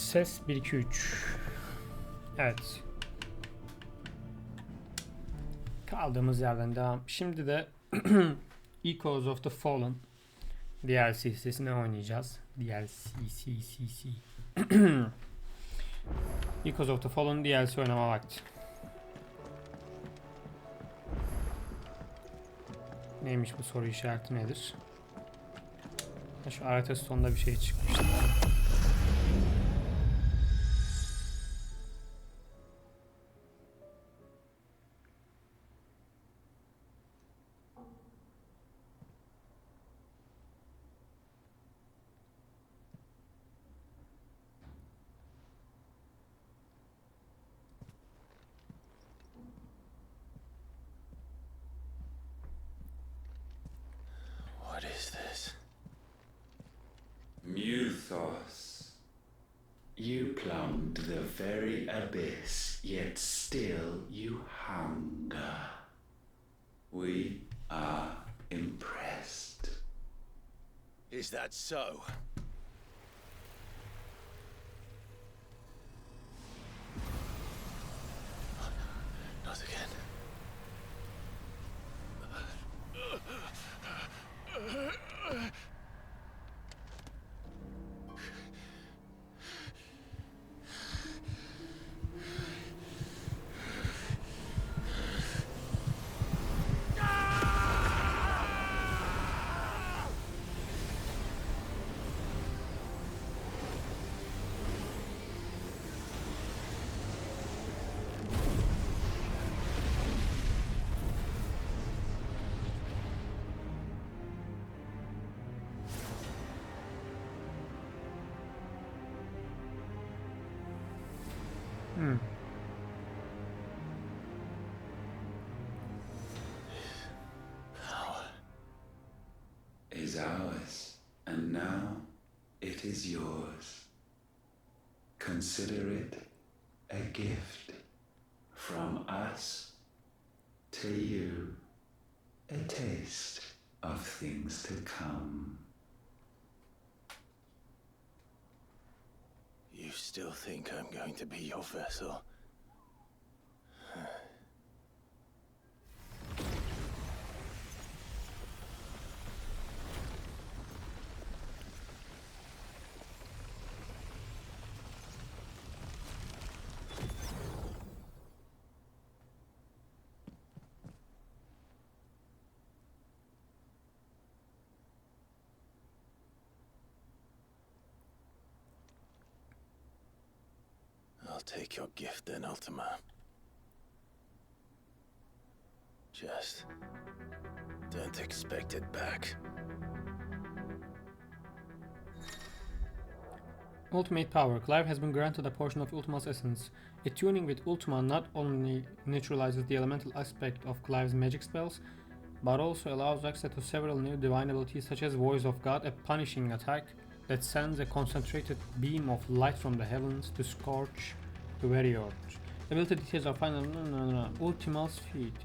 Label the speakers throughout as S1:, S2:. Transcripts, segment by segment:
S1: Ses 1 2 3. Evet. Kaldığımız yerden devam. Şimdi de Echoes of the Fallen DLC'sini oynayacağız. DLC. Echoes of the Fallen DLC oynama vakti. Neymiş bu soru işareti nedir? Şu harita sonunda bir şey çıkmıştı.
S2: What is this?
S3: Muthos. You plumbed the very abyss, yet still you hunger. We are impressed.
S2: Is that so? Not again.
S3: Power is ours, and now it is yours. Consider it a gift from us to you, a taste of things to come.
S2: You still think I'm going to be your vessel? I'll take your gift then, Ultima. Just don't expect it back.
S1: Ultimate power. Clive has been granted a portion of Ultima's essence. Attuning with Ultima not only neutralizes the elemental aspect of Clive's magic spells, but also allows access to several new divine abilities such as Voice of God, a punishing attack that sends a concentrated beam of light from the heavens to scorch the warrior. Ability details are final. Ultima's feat.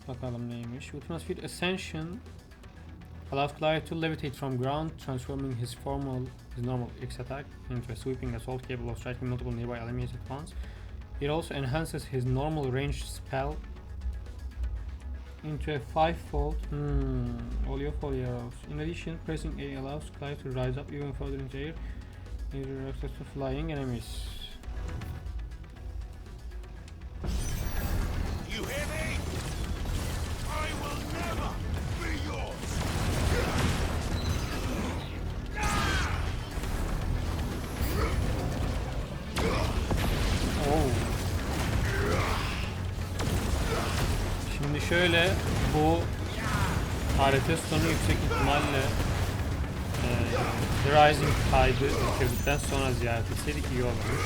S1: Bakalım neymiş. Ultima's feat Ascension allows Clive to levitate from ground, transforming his normal X attack into a sweeping assault capable of striking multiple nearby enemies at once. It also enhances his normal ranged spell into a 5-fold oluyor for arrows. In addition, pressing A allows Clive to rise up even further into air, giving access to flying enemies.
S2: You hear me? I will never be yours!
S1: Oh. Şimdi şöyle, bu harita sonu yüksek ihtimalle The Rising Tide'ı bitirdikten sonra ziyaret etseydik iyi olurmuş.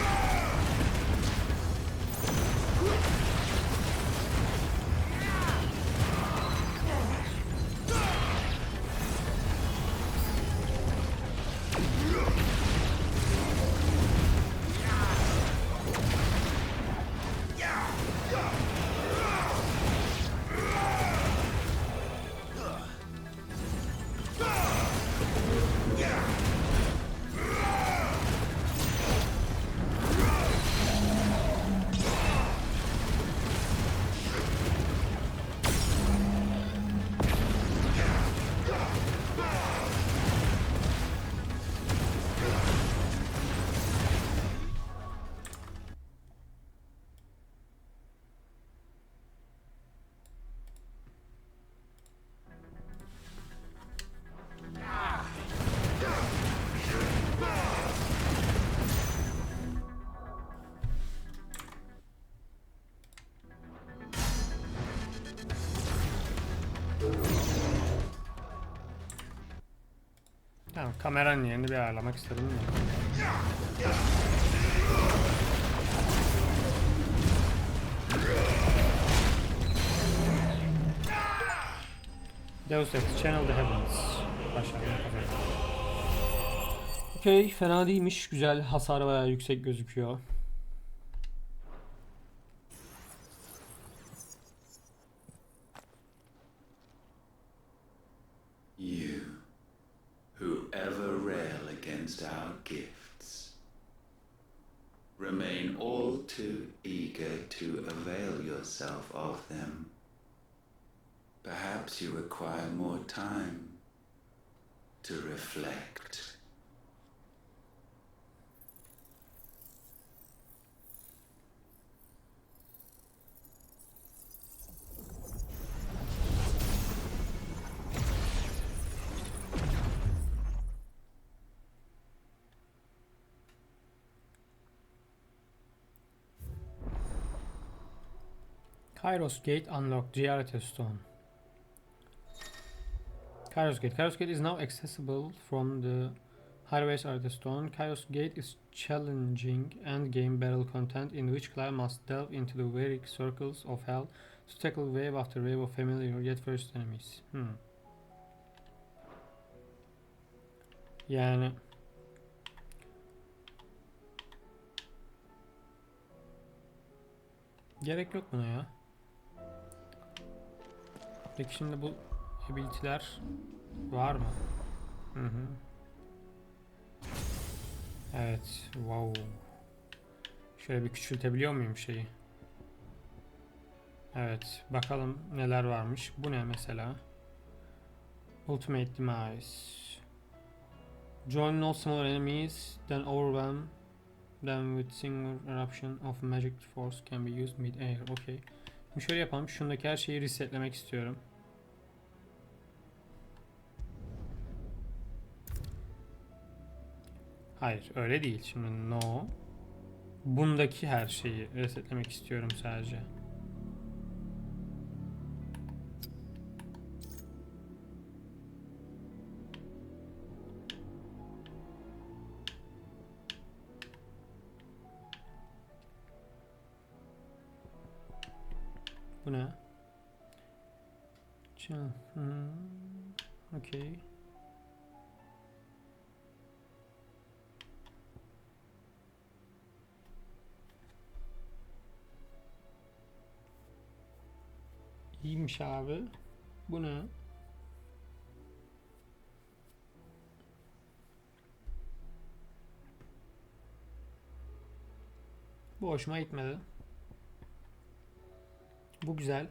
S1: Kameranın yerini bir ayarlamak istedim de. Deus Ex Channel the Heavens. Başlayalım. Okey, fena değilmiş. Güzel, hasar bayağı yüksek gözüküyor.
S3: You, who ever rail against our gifts, remain all too eager to avail yourself of them. Perhaps you require more time to reflect.
S1: Kairos Gate unlocked. Ziyaret Stone. Kairos Gate. Kairos Gate is now accessible from the highways of the stone. Kairos Gate is challenging endgame battle content in which Clive must delve into the very circles of hell to tackle wave after wave of familiar yet first enemies. Yani gerek yok buna ya. Peki şimdi bu ability'ler var mı? Hı hı. Evet, wow. Şöyle bir küçültebiliyor muyum şeyi? Evet, bakalım neler varmış. Bu ne mesela? Ultimate Demise. Join no smaller enemies, then overwhelm them with single eruption of magic force can be used mid-air. Okay. Şimdi şöyle yapalım. Şundaki her şeyi resetlemek istiyorum. Hayır, öyle değil. Şimdi no. Bundaki her şeyi resetlemek istiyorum sadece. Bu ne? Okay. İyiymiş abi. Bu ne? Bu hoşuma gitmedi. Bu güzel.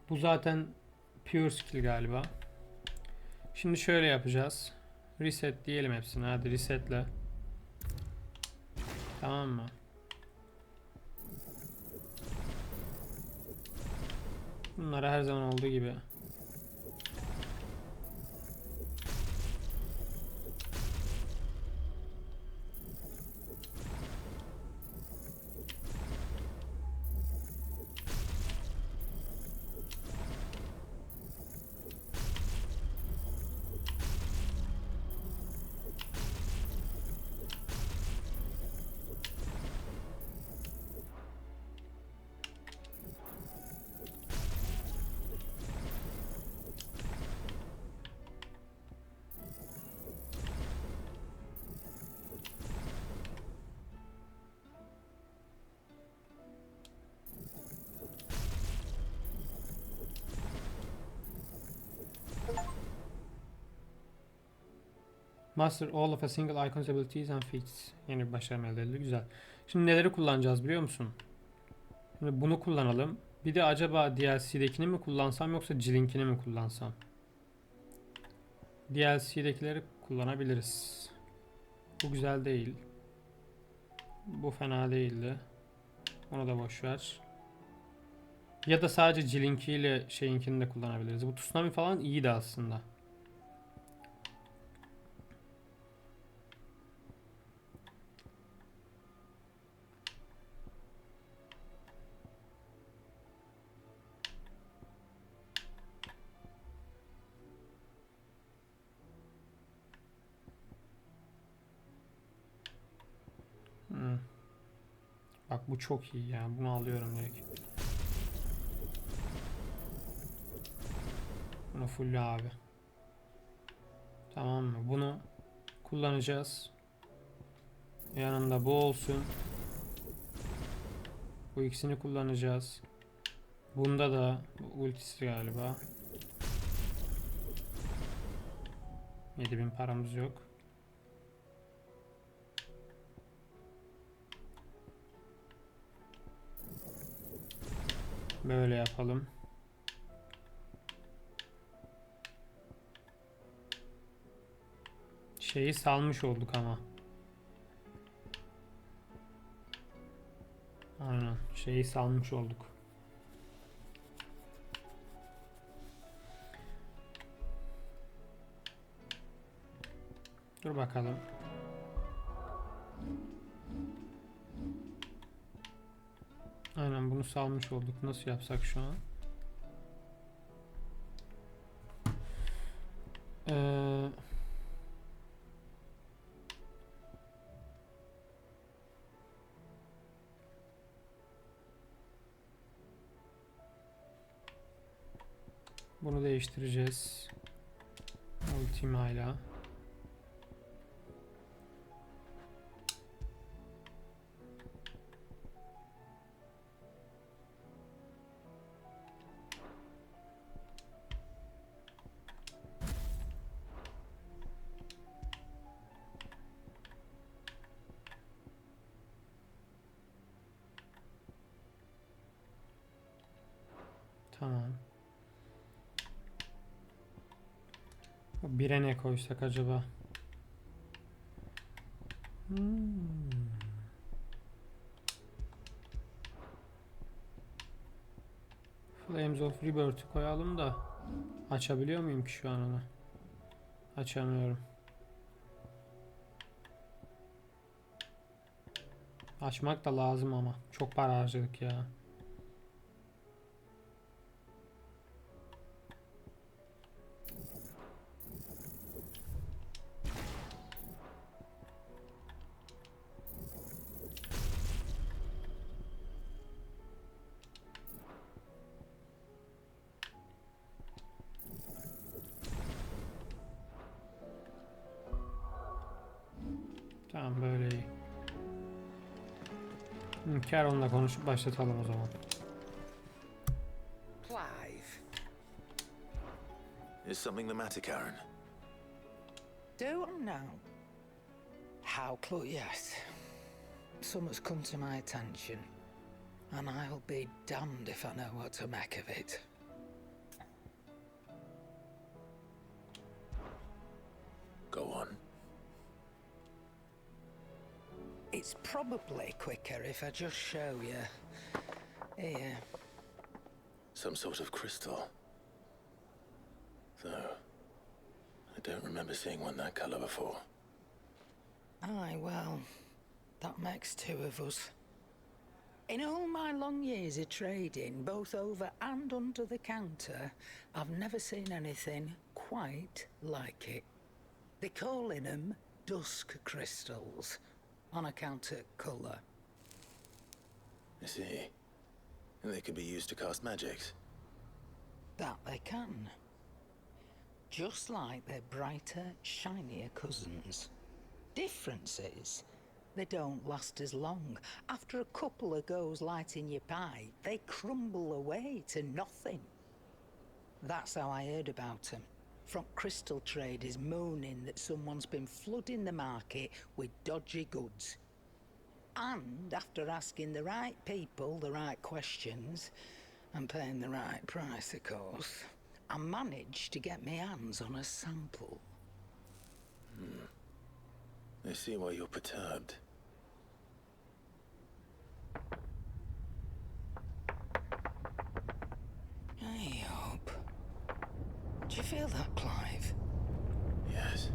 S1: Bu zaten pure skill galiba. Şimdi şöyle yapacağız. Reset diyelim hepsini. Hadi resetle. Tamam mı? Bunları her zaman olduğu gibi. Master all of a single icon's abilities and feats. Yeni bir başarım elde edildi. Güzel. Şimdi neleri kullanacağız biliyor musun? Şimdi bunu kullanalım. Bir de acaba DLC'dekini mi kullansam yoksa Jilink'ini mi kullansam? DLC'dekileri kullanabiliriz. Bu güzel değil. Bu fena değildi. Onu da boş ver. Ya da sadece Jilink'i ile şeyinkini de kullanabiliriz. Bu Tsunami falan iyiydi aslında. Bak bu çok iyi ya. Bunu alıyorum direkt. Bunu full abi. Tamam mı? Bunu kullanacağız. Yanında bu olsun. Bu ikisini kullanacağız. Bunda da bu ultisi galiba. 7000 paramız yok. Böyle yapalım. Şeyi salmış olduk ama. Aynen. Şeyi salmış olduk. Dur bakalım. Aynen bunu salmış olduk. Nasıl yapsak şu an? Ee, Bunu değiştireceğiz. Ultima'yla. Tamam. Bire ne koysak acaba? Flames of Rebirth'ü koyalım da açabiliyor muyum ki şu an onu? Açamıyorum. Açmak da lazım ama. Çok para harcadık ya. Tamam böyle iyi. Carol'la konuşup başlatalım o zaman.
S4: Clive.
S2: Is something the matter, Karen?
S4: Don't know. How yes. Something's come to my attention, and I'll be damned if I know what to make of it.
S2: Go on.
S4: It's probably quicker if I just show you. Here.
S2: Some sort of crystal. Though, I don't remember seeing one that color before.
S4: Aye, well, that makes two of us. In all my long years of trading, both over and under the counter, I've never seen anything quite like it. They're calling them dusk crystals, on account of colour.
S2: I see. And they could be used to cast magics.
S4: That they can. Just like their brighter, shinier cousins. Difference is, they don't last as long. After a couple of goes lighting your pipe, they crumble away to nothing. That's how I heard about them. From crystal traders moaning that someone's been flooding the market with dodgy goods. And after asking the right people the right questions, and paying the right price, of course, I managed to get my hands on a sample.
S2: I see why you're perturbed.
S4: I hope. Do you feel that, Clive?
S2: Yes.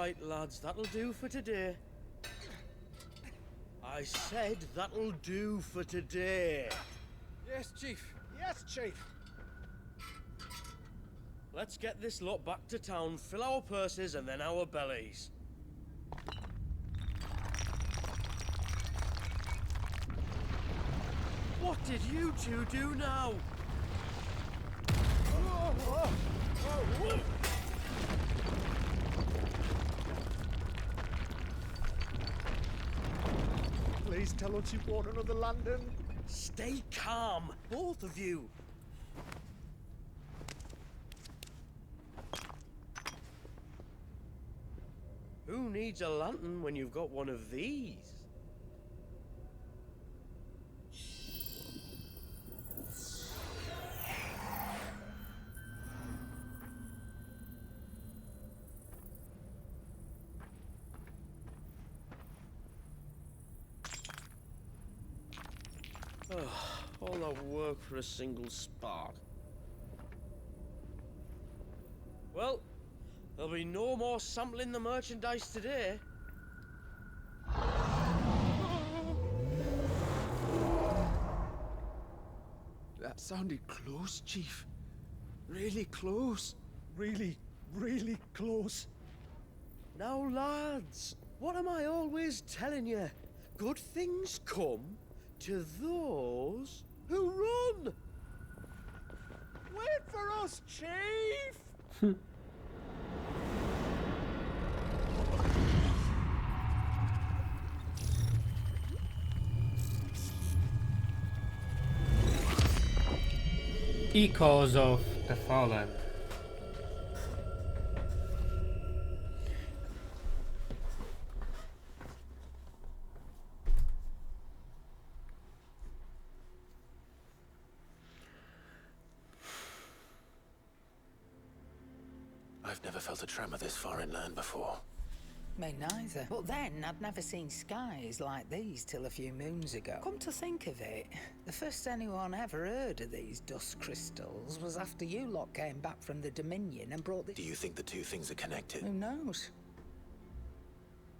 S5: right, lads, that'll do for today. I said that'll do for today.
S2: Yes, Chief. Yes, Chief.
S5: Let's get this lot back to town, fill our purses and then our bellies. What did you two do now?
S2: Please tell us you bought another lantern.
S5: Stay calm, both of you. Who needs a lantern when you've got one of these? All that work for a single spark. Well, there'll be no more sampling the merchandise today.
S2: That sounded close, Chief. Really close. Really, really close.
S5: Now, lads, what am I always telling you? Good things come to those who run.
S2: Wait for us, Chief!
S1: Echoes of the Fallen.
S6: I've never felt a tremor this far inland before.
S4: Me neither. But then I'd never seen skies like these till a few moons ago. Come to think of it, the first anyone ever heard of these dust crystals was after you lot came back from the Dominion and brought this.
S6: Do you think the two things are connected?
S4: Who knows?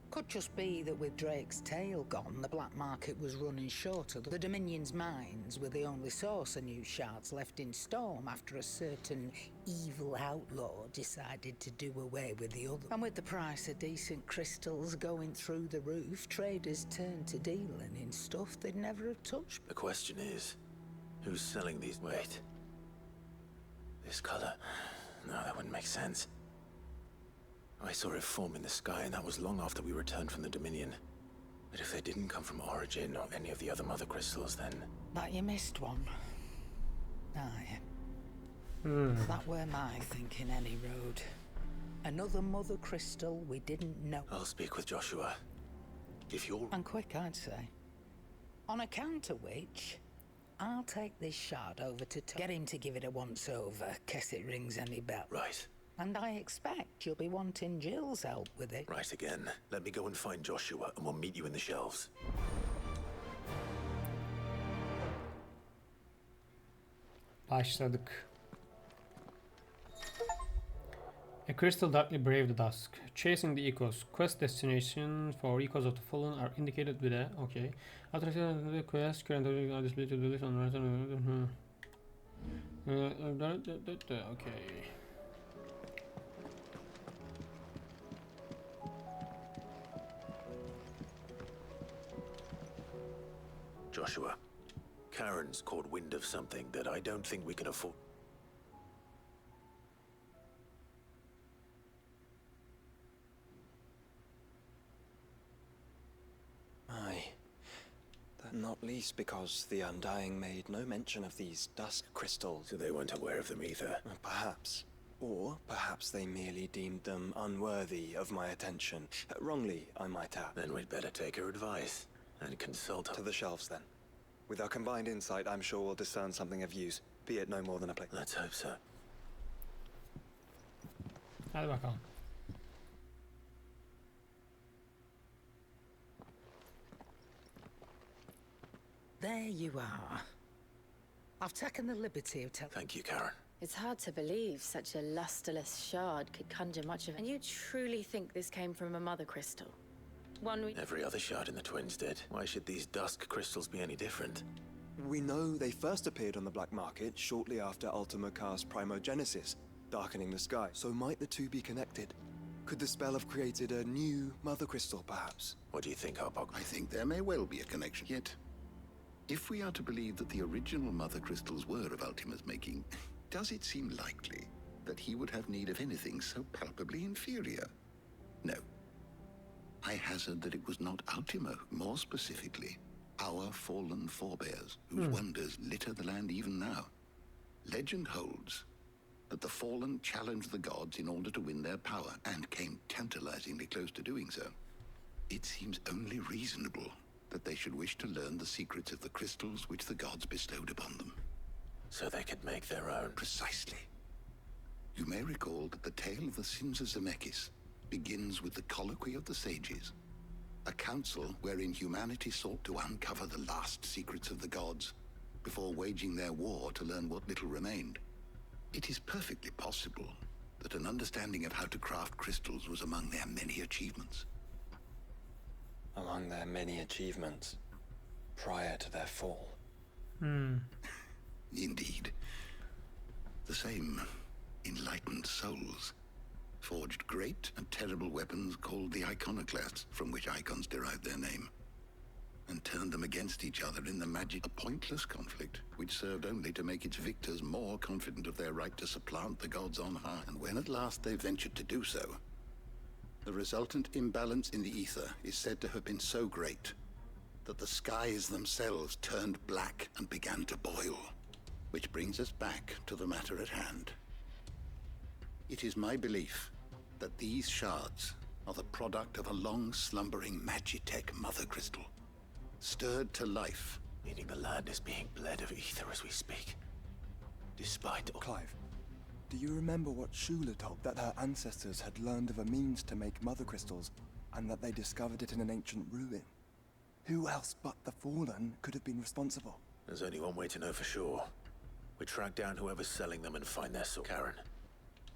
S4: Could just be that with Drake's tail gone, the black market was running short of the Dominion's mines were the only source of new shards left in Storm after a certain evil outlaw decided to do away with the other. And with the price of decent crystals going through the roof, traders turned to dealing in stuff they'd never have touched.
S6: The question is, who's selling these? Wait. This color? No, that wouldn't make sense. I saw it form in the sky, and that was long after we returned from the Dominion. But if they didn't come from Origin or any of the other mother crystals, then...
S4: But you missed one. Aye. That were my thinking any road. Another mother crystal we didn't know.
S6: I'll speak with Joshua. If you're...
S4: And quick, I'd say. On account of which, I'll take this shard over to get him to give it a once-over, case it rings any bell.
S6: Right.
S4: And I expect you'll be wanting Jill's help with it.
S6: Right again. Let me go and find Joshua, and we'll meet you in the shelves.
S1: Başladık. A crystal darkly braved the dusk, chasing the echoes. Quest destinations for echoes of the fallen are indicated with a okay. After the quest, current are displayed to the list on okay.
S6: Joshua, Karen's caught wind of something that I don't think we can afford.
S7: Aye. That not least because the Undying made no mention of these dusk crystals.
S6: So they weren't aware of them either.
S7: Perhaps. Or perhaps they merely deemed them unworthy of my attention. Wrongly, I might add.
S6: Then we'd better take her advice and consult her.
S7: To the shelves, then. With our combined insight, I'm sure we'll discern something of use, be it no more than a play.
S6: Let's hope so.
S1: Hadi bakalım.
S4: There you are. I've taken the liberty of telling...
S6: Thank you, Karen.
S8: It's hard to believe such a lusterless shard could conjure much of it. And you truly think this came from a mother crystal? One we...
S6: Every other shard in the Twins did. Why should these dusk crystals be any different?
S7: We know they first appeared on the black market shortly after Ultima cast Primogenesis, darkening the sky. So might the two be connected? Could the spell have created a new mother crystal, perhaps?
S6: What do you think, Harbog?
S9: I think there may well be a connection. Yet, if we are to believe that the original mother crystals were of Ultima's making, does it seem likely that he would have need of anything so palpably inferior? No. I hazard that it was not Ultima, more specifically, our fallen forebears, whose wonders litter the land even now. Legend holds that the fallen challenged the gods in order to win their power, and came tantalizingly close to doing so. It seems only reasonable that they should wish to learn the secrets of the crystals which the gods bestowed upon them.
S6: So they could make their own.
S9: Precisely. You may recall that the tale of the sins of Zemeckis begins with the colloquy of the sages, a council wherein humanity sought to uncover the last secrets of the gods before waging their war to learn what little remained. It is perfectly possible that an understanding of how to craft crystals was among their many achievements.
S7: Among their many achievements, prior to their fall.
S9: Indeed. The same enlightened souls forged great and terrible weapons called the iconoclasts, from which icons derived their name, and turned them against each other in the magic, a pointless conflict which served only to make its victors more confident of their right to supplant the gods on high. And when at last they ventured to do so, the resultant imbalance in the ether is said to have been so great that the skies themselves turned black and began to boil. Which brings us back to the matter at hand. It is my belief that these shards are the product of a long-slumbering Magitech mother crystal, stirred to life.
S6: Meaning the land is being bled of ether as we speak. Despite all...
S7: Clive, do you remember what Shula told? That her ancestors had learned of a means to make mother crystals, and that they discovered it in an ancient ruin? Who else but the Fallen could have been responsible?
S6: There's only one way to know for sure. We track down whoever's selling them and find their source. Karen,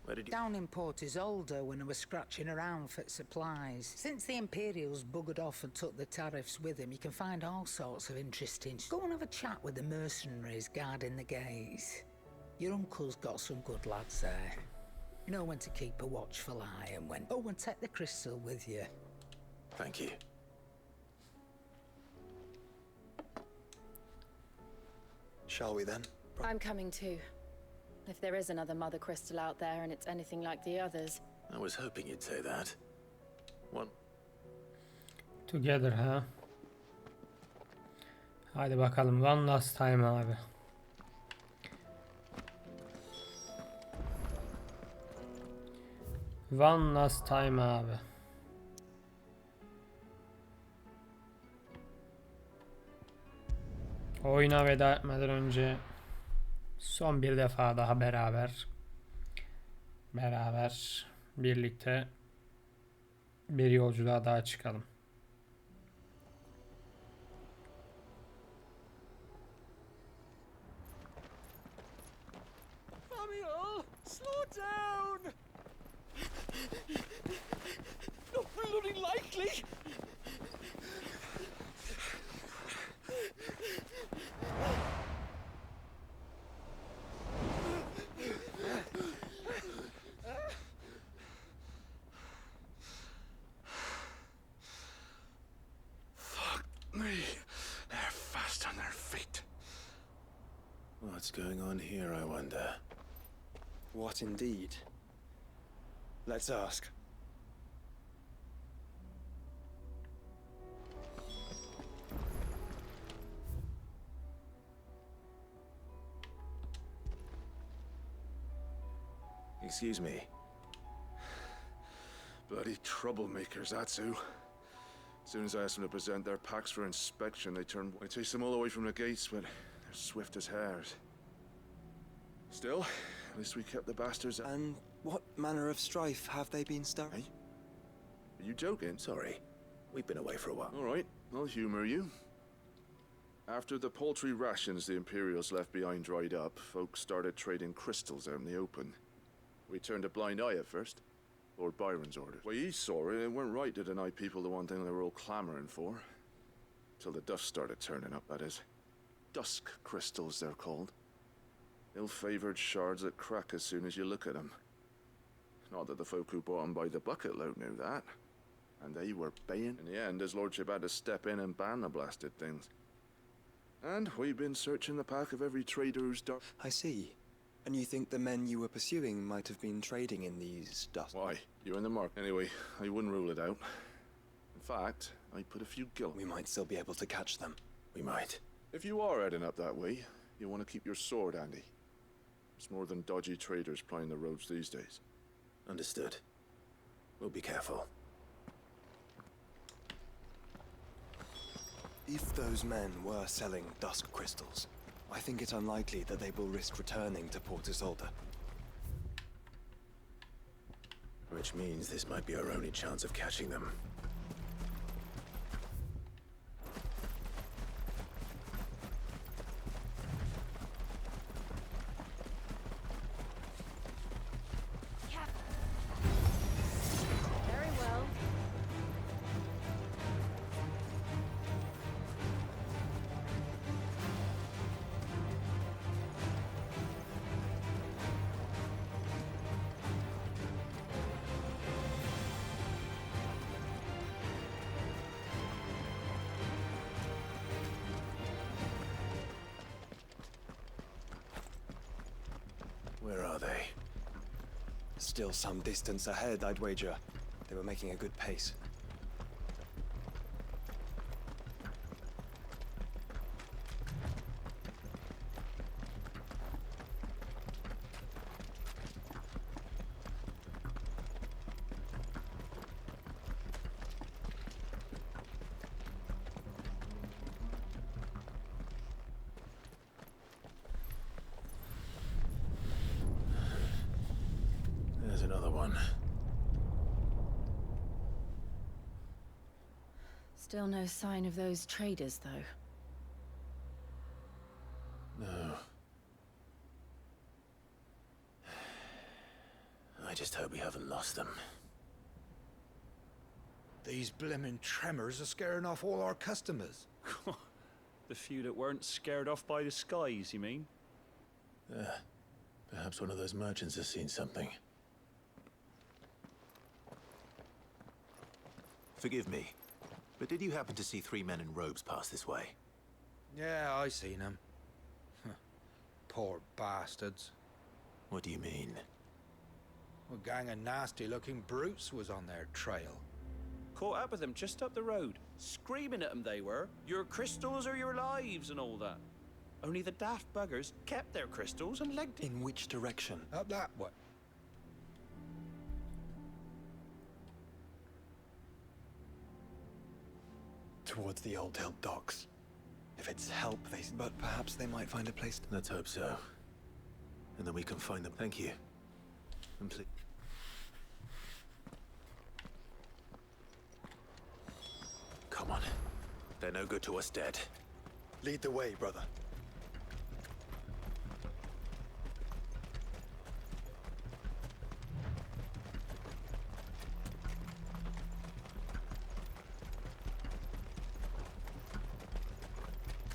S6: where did you...
S4: Down in Port Isolde when I was scratching around for supplies. Since the Imperials buggered off and took the tariffs with them, you can find all sorts of interesting... Go and have a chat with the mercenaries guarding the gates. Your uncle's got some good lads there. You know when to keep a watchful eye and when... Oh, and take the crystal with you.
S6: Thank you.
S7: Shall we then?
S8: I'm coming too. If there is another mother crystal out there and it's anything like the others.
S6: I was hoping you'd say that. One.
S1: Together ha. Haydi bakalım. One last time abi. One last time abi. Oyuna veda etmeden önce son bir defa daha beraber birlikte bir yolculuğa daha çıkalım.
S5: Samuel, slow down! Not bloody likely!
S9: Fuck me. They're fast on their feet.
S6: What's going on here, I wonder?
S7: What indeed? Let's ask.
S6: Excuse me.
S2: Bloody troublemakers, that's who. As soon as I asked them to present their packs for inspection, they turned. I chased them all away from the gates, but they're swift as hares. Still, at least we kept the bastards.
S7: And what manner of strife have they been stirring?
S2: Hey? Are you joking?
S6: Sorry. We've been away for a while.
S2: All right, I'll humor you. After the paltry rations the Imperials left behind dried up, folks started trading crystals out in the open. We turned a blind eye at first. Lord Byron's orders. Well, he saw it, it weren't right to deny people the one thing they were all clamoring for. Till the dust started turning up, that is. Dusk crystals, they're called. Ill-favored shards that crack as soon as you look at them. Not that the folk who bought them by the bucket-load knew that. And they were baying. In the end, his lordship had to step in and ban the blasted things. And we've been searching the pack of every trader who's done.
S7: I see. And you think the men you were pursuing might have been trading in these dust?
S2: Why? You're in the mark. Anyway, I wouldn't rule it out. In fact, I put a few guilt.
S7: We might still be able to catch them.
S6: We might.
S2: If you are heading up that way, you want to keep your sword handy. It's more than dodgy traders plying the roads these days.
S6: Understood. We'll be careful.
S7: If those men were selling dusk crystals, I think it unlikely that they will risk returning to Port Isolde.
S6: Which means this might be our only chance of catching them.
S8: Very well.
S6: Where are they?
S7: Still some distance ahead, I'd wager. They were making a good pace.
S6: There's another one.
S8: Still no sign of those traders, though.
S6: No. I just hope we haven't lost them.
S10: These blimmin' tremors are scaring off all our customers.
S11: The few that weren't scared off by the skies, you mean?
S6: Perhaps one of those merchants has seen something.
S12: Forgive me, but did you happen to see 3 men in robes pass this way?
S10: Yeah, I seen them. Poor bastards.
S12: What do you mean?
S10: A gang of nasty-looking brutes was on their trail.
S11: Caught up with them just up the road. Screaming at them they were. Your crystals or your lives and all that. Only the daft buggers kept their crystals and legged it.
S7: In which direction?
S10: Up that way.
S7: Towards the Old Hill docks. If it's help, but perhaps they might find a place to...
S6: Let's hope so. And then we can find them. Thank you. And please...
S12: Come on. They're no good to us dead.
S7: Lead the way, brother.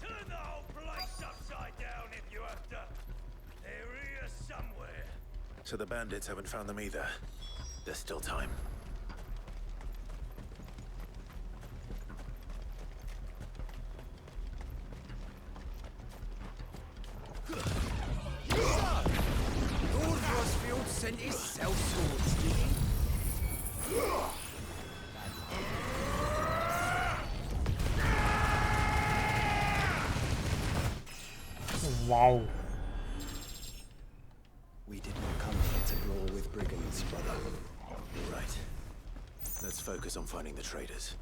S13: Turn the whole place upside down if you have to. They're here somewhere.
S6: So the bandits haven't found them either. There's still time.
S5: Lord Rosfield sent his sellswords, did he?
S1: Wow.
S7: We did not come here to brawl with brigands, brother.
S6: Right. Let's focus on finding the traders.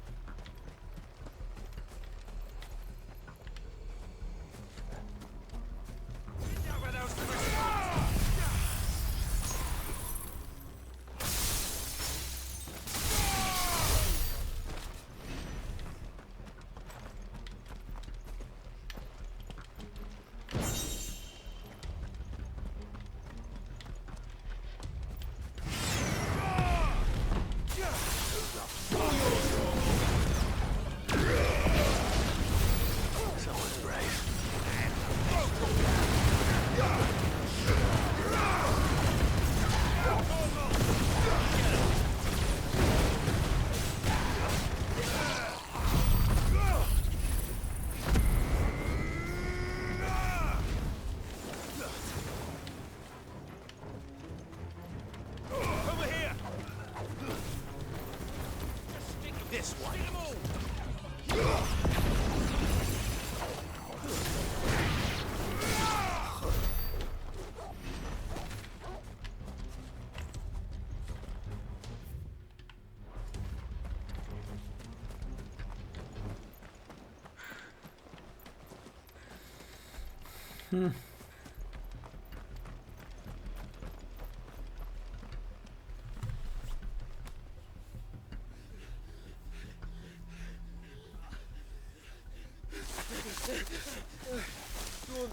S5: Don't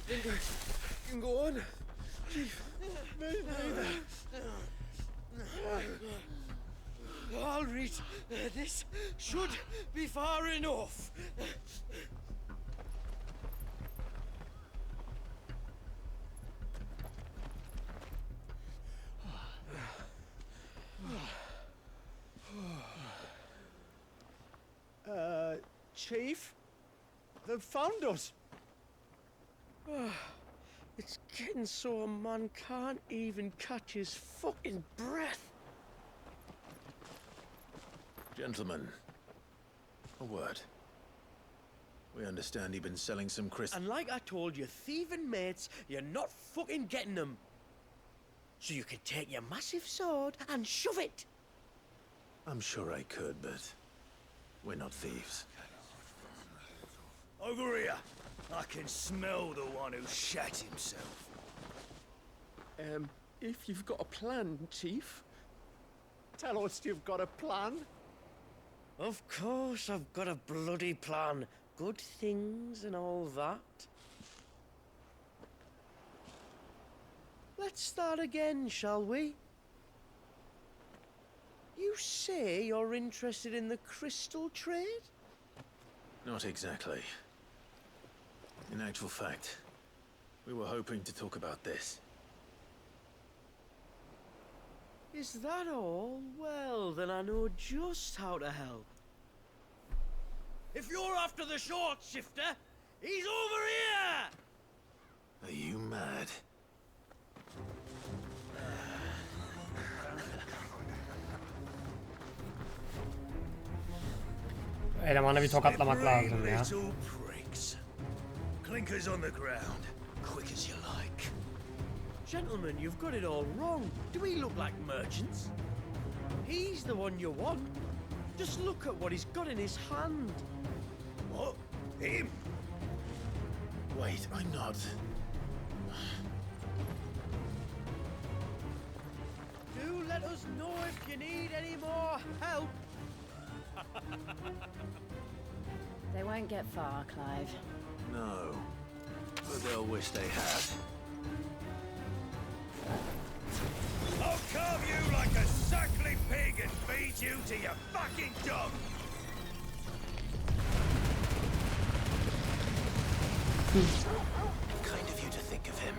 S5: think I can go on. Chief, me neither. All right, this should be far enough. Chief? They've found us. It's getting so a man can't even catch his fucking breath.
S6: Gentlemen, a word. We understand you've been selling some crystals.
S5: And like I told you, thieving mates, you're not fucking getting them. So you can take your massive sword and shove it.
S6: I'm sure I could, but we're not thieves.
S13: Over here. I can smell the one who shat himself.
S5: If you've got a plan, Chief, tell us you've got a plan. Of course I've got a bloody plan. Good things and all that. Let's start again, shall we? You say you're interested in the crystal trade?
S6: Not exactly. In actual fact, we were hoping to talk about this.
S5: Is that all? Well, then I know just how to help. If you're after the short shifter, he's over here!
S6: Are you mad?
S1: Elemanı bir tokatlamak lazım ya.
S13: Little pricks. Clinkers on the ground, quick as you like.
S5: Gentlemen, you've got it all wrong. Do we look like merchants? He's the one you want. Just look at what he's got in his hand.
S13: What? Him?
S6: Wait, I'm not.
S5: Do let us know if you need any more help.
S8: They won't get far, Clive.
S6: No. But they'll wish they had.
S13: I'll carve you like a suckling pig and feed you to your fucking dog!
S6: Kind of you to think of him.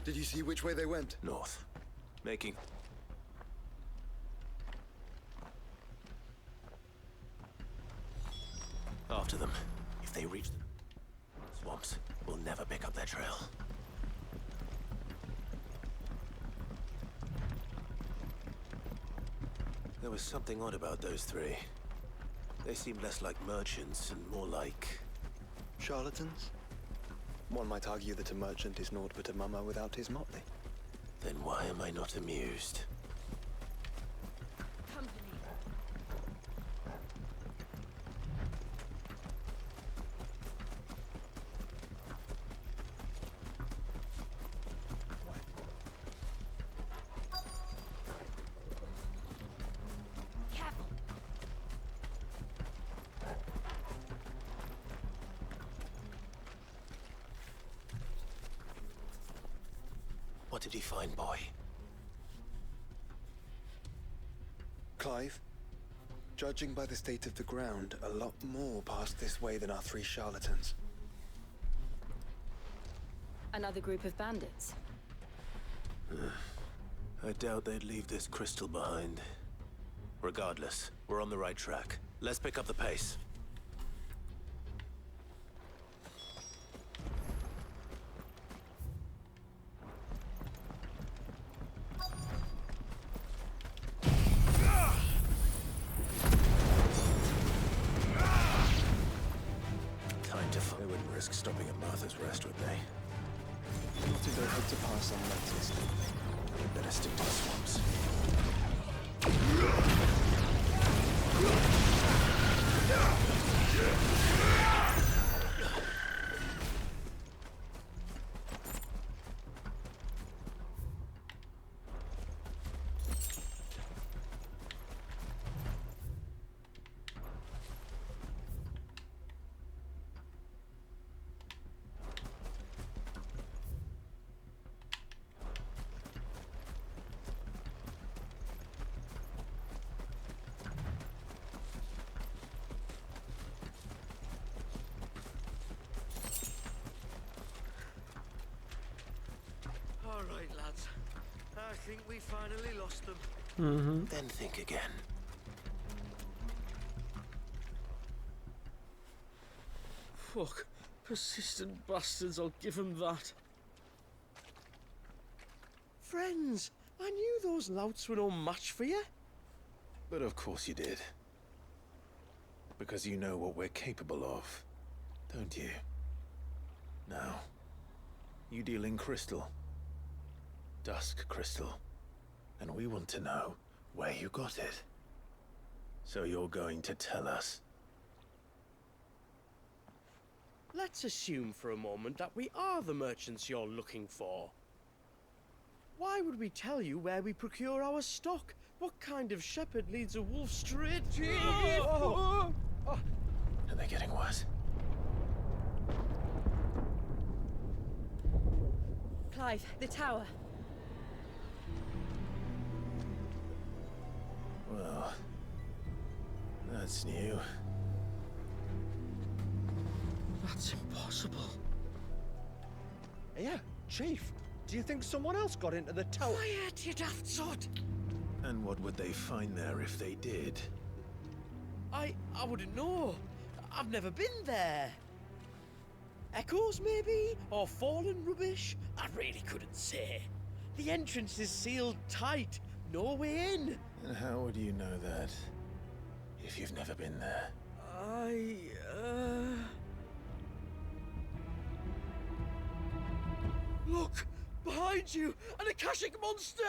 S7: Did you see which way they went?
S6: North. Making... After them. If they reach the swamps, we'll never pick up their trail. There was something odd about those three. They seemed less like merchants and more like...
S7: Charlatans? One might argue that a merchant is naught but a mummer without his motley.
S6: Then why am I not amused? What did he find, boy?
S7: Clive, judging by the state of the ground, a lot more passed this way than our three charlatans.
S8: Another group of bandits.
S6: I doubt they'd leave this crystal behind. Regardless, we're on the right track. Let's pick up the pace. risk stopping at Martha's Rest, would they?
S7: Not if they hope to pass unnoticed.
S6: Better stick to the swamps.
S5: All right, lads. I think we finally lost them.
S6: Then think again.
S5: Fuck. Persistent bastards, I'll give them that. Friends, I knew those louts were no match for you.
S6: But of course you did. Because you know what we're capable of, don't you? Now, you deal in crystal. Dusk crystal. And we want to know where you got it. So you're going to tell us.
S5: Let's assume for a moment that we are the merchants you're looking for. Why would we tell you where we procure our stock? What kind of shepherd leads a wolf straight to...
S6: Are they getting worse?
S8: Clive, the tower.
S6: Well, that's new.
S5: That's impossible.
S10: Yeah, Chief. Do you think someone else got into the tower?
S5: Quiet, you daft sod!
S6: And what would they find there if they did?
S5: I wouldn't know. I've never been there. Echoes, maybe? Or fallen rubbish? I really couldn't say. The entrance is sealed tight. No way in.
S6: And how would you know that if you've never been there?
S5: Look! Behind you! An Akashic monster!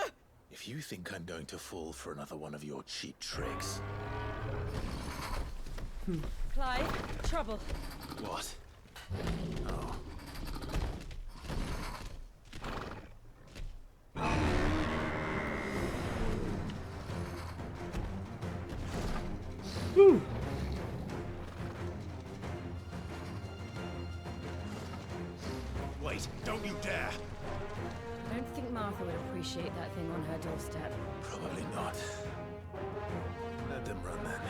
S6: If you think I'm going to fall for another one of your cheap tricks...
S8: Clive, trouble.
S6: What? Oh.
S13: Wait, don't you dare!
S8: I don't think Martha would appreciate that thing on her doorstep.
S6: Probably not. Let them run then.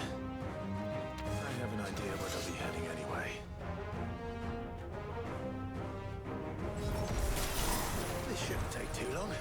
S6: I have an idea where they'll be heading anyway. This shouldn't take too long.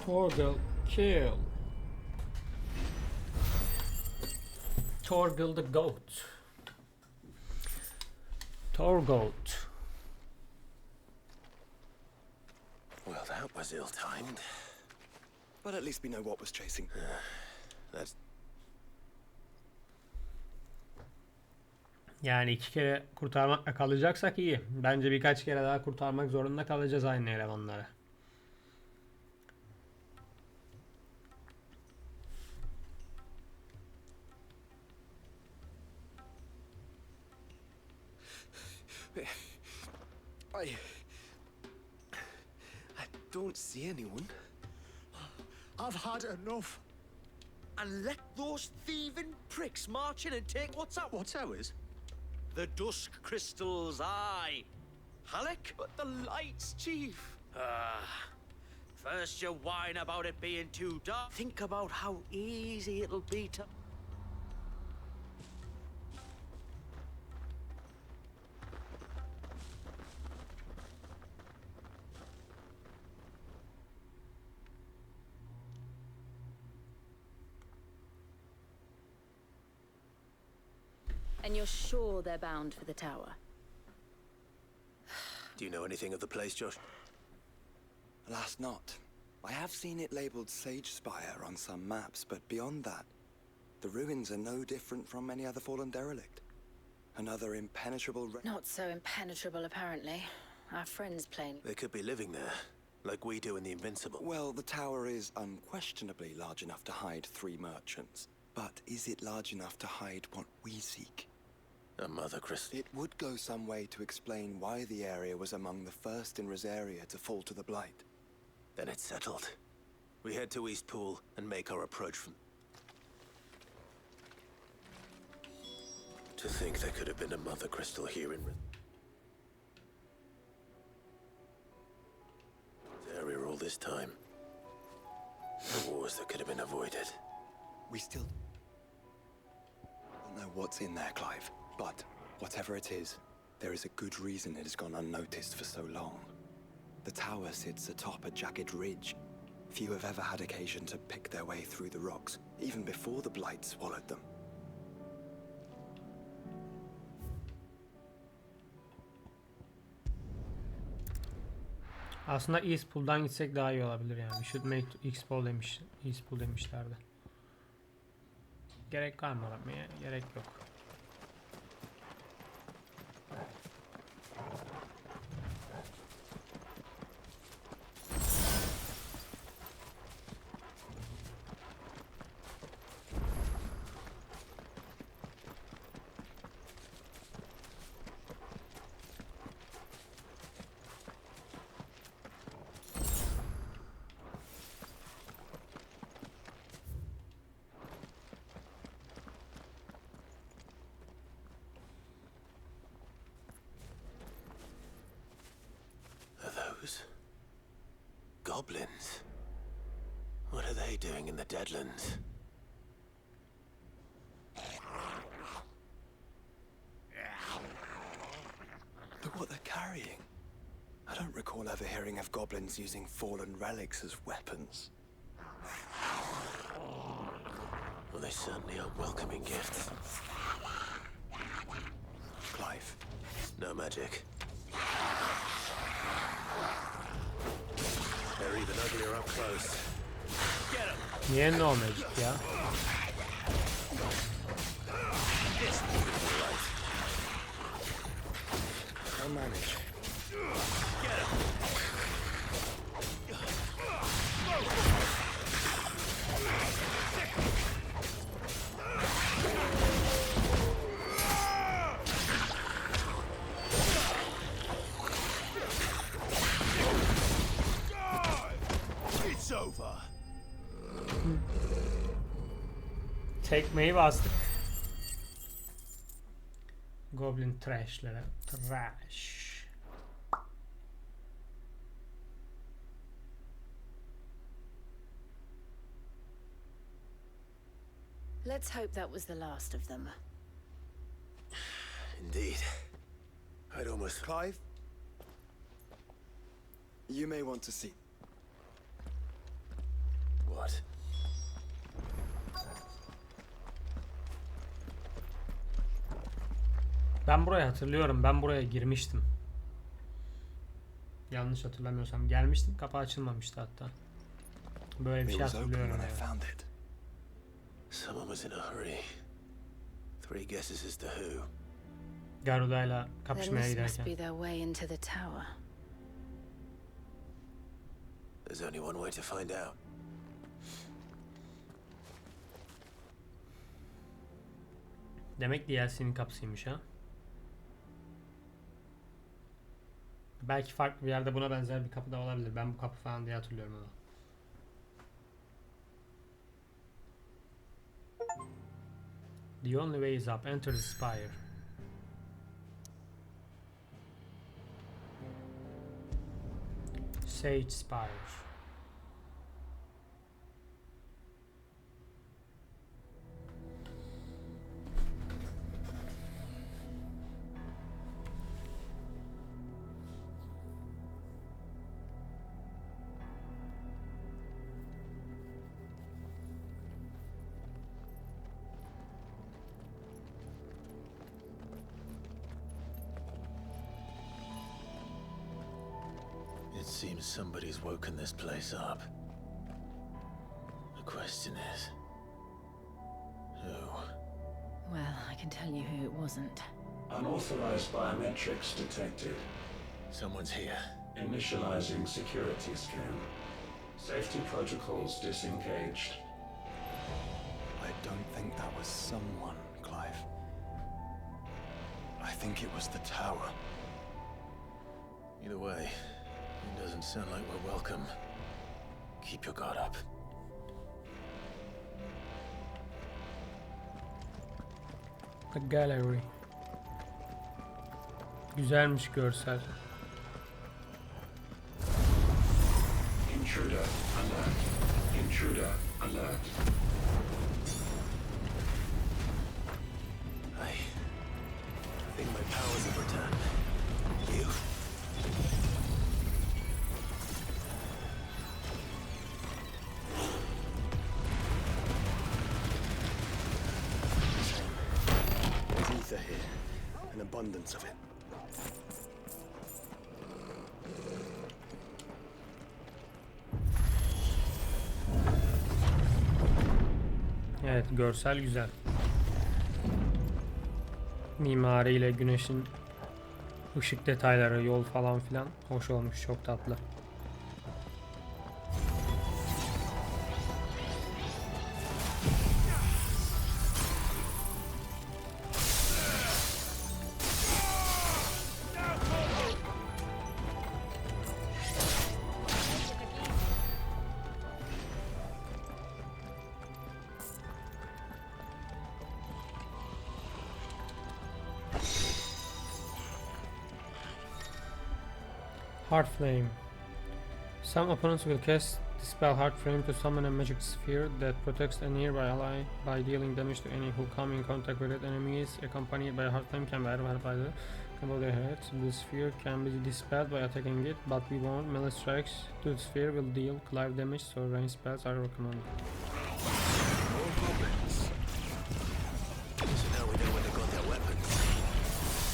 S1: Torgal, kill. Torgal the goat. Torgoat.
S6: Well, that was ill-timed.
S7: But at least we know what was chasing.
S6: That's...
S1: Yani 2 kere kurtarmakla kalacaksak iyi. Bence birkaç kere daha kurtarmak zorunda kalacağız aynı elemanları.
S14: I don't see anyone.
S13: I've had enough.
S5: And let those thieving pricks march in and take what's ours.
S13: What's ours?
S5: The dusk crystals, aye. Halleck? But the lights, Chief. First you whine about it being too dark. Think about how easy it'll be to...
S8: And you're sure they're bound for the tower?
S6: Do you know anything of the place, Josh?
S7: Alas not. I have seen it labeled Sage Spire on some maps, but beyond that, the ruins are no different from any other fallen derelict. Another impenetrable...
S8: Not so impenetrable, apparently. Our friends plain...
S6: They could be living there, like we do in the Invincible.
S7: Well, the tower is unquestionably large enough to hide 3 merchants. But is it large enough to hide what we seek?
S6: A mother crystal.
S7: It would go some way to explain why the area was among the first in Rosaria to fall to the Blight.
S6: Then it's settled. We head to Eastpool and make our approach from... To think there could have been a mother crystal here in... Area all this time. The wars that could have been avoided.
S7: We still don't know what's in there, Clive. But whatever it is, there is a good reason it has gone unnoticed for so long. The tower sits atop a jagged ridge. Few have ever had occasion to pick their way through the rocks, even before the Blight swallowed them.
S1: Aslında Eastpool'dan gitsek daha iyi olabilir yani. We should make Eastpool demişlerdi. Gerek kalmadı mı ya? Gerek yok.
S6: Goblins? What are they doing in the Deadlands?
S7: Look what they're carrying. I don't recall ever hearing of goblins using fallen relics as weapons.
S6: Well, they certainly aren't welcoming gifts.
S7: Clive.
S6: No magic. They're even uglier up close.
S5: Get him!
S1: Niye no magic ya?
S7: I'll manage.
S5: Get him!
S13: It's over.
S1: Tekmeyi bastık. Goblin trash'lere. Trash.
S8: Let's hope that was the last of them.
S6: Indeed. I'd almost...
S7: Clive? You may want to see.
S6: What?
S1: Ben burayı hatırlıyorum. Ben buraya girmiştim. Yanlış hatırlamıyorsam gelmiştim. Kapı açılmamıştı hatta. Böyle bir şey hatırlıyorum. Evet.
S6: Someone was in a hurry. 3 guesses as to who.
S1: Garuda'yla
S8: Then
S1: kapışmaya
S8: this must
S1: giderken.
S8: be their way into the tower.
S12: There's only one way to find out.
S1: Demek DLC'nin kapısıymış ha. Belki farklı bir yerde buna benzer bir kapı da olabilir. Ben bu kapı falan diye hatırlıyorum ama. The only way is up. Enter the spire. Sage Spire.
S12: It seems somebody's woken this place up. The question is, who?
S8: Well, I can tell you who it wasn't.
S15: Unauthorized biometrics detected.
S12: Someone's here.
S15: Initializing security scan. Safety protocols disengaged.
S7: I don't think that was someone, Clive. I think it was the tower.
S12: Either way, it doesn't sound like we're welcome. Keep your guard up.
S1: The gallery. Güzelmiş görsel.
S15: Intruder alert. Intruder alert.
S12: I think my powers have returned. You?
S14: There's ether here. An abundance of it.
S1: Evet, görsel güzel. Mimariyle güneşin ışık detayları, yol falan filan hoş olmuş, çok tatlı. Heart Flame. Some opponents will cast the spell Heart Flame to summon a magic sphere that protects a nearby ally by dealing damage to any who come in contact with it. Enemies accompanied by a Heart Flame can be added by the above their heads. The sphere can be dispelled by attacking it, but we won't. Melee strikes to the sphere will deal Clive damage, so range spells are recommended.
S12: So now we know where they got their weapons.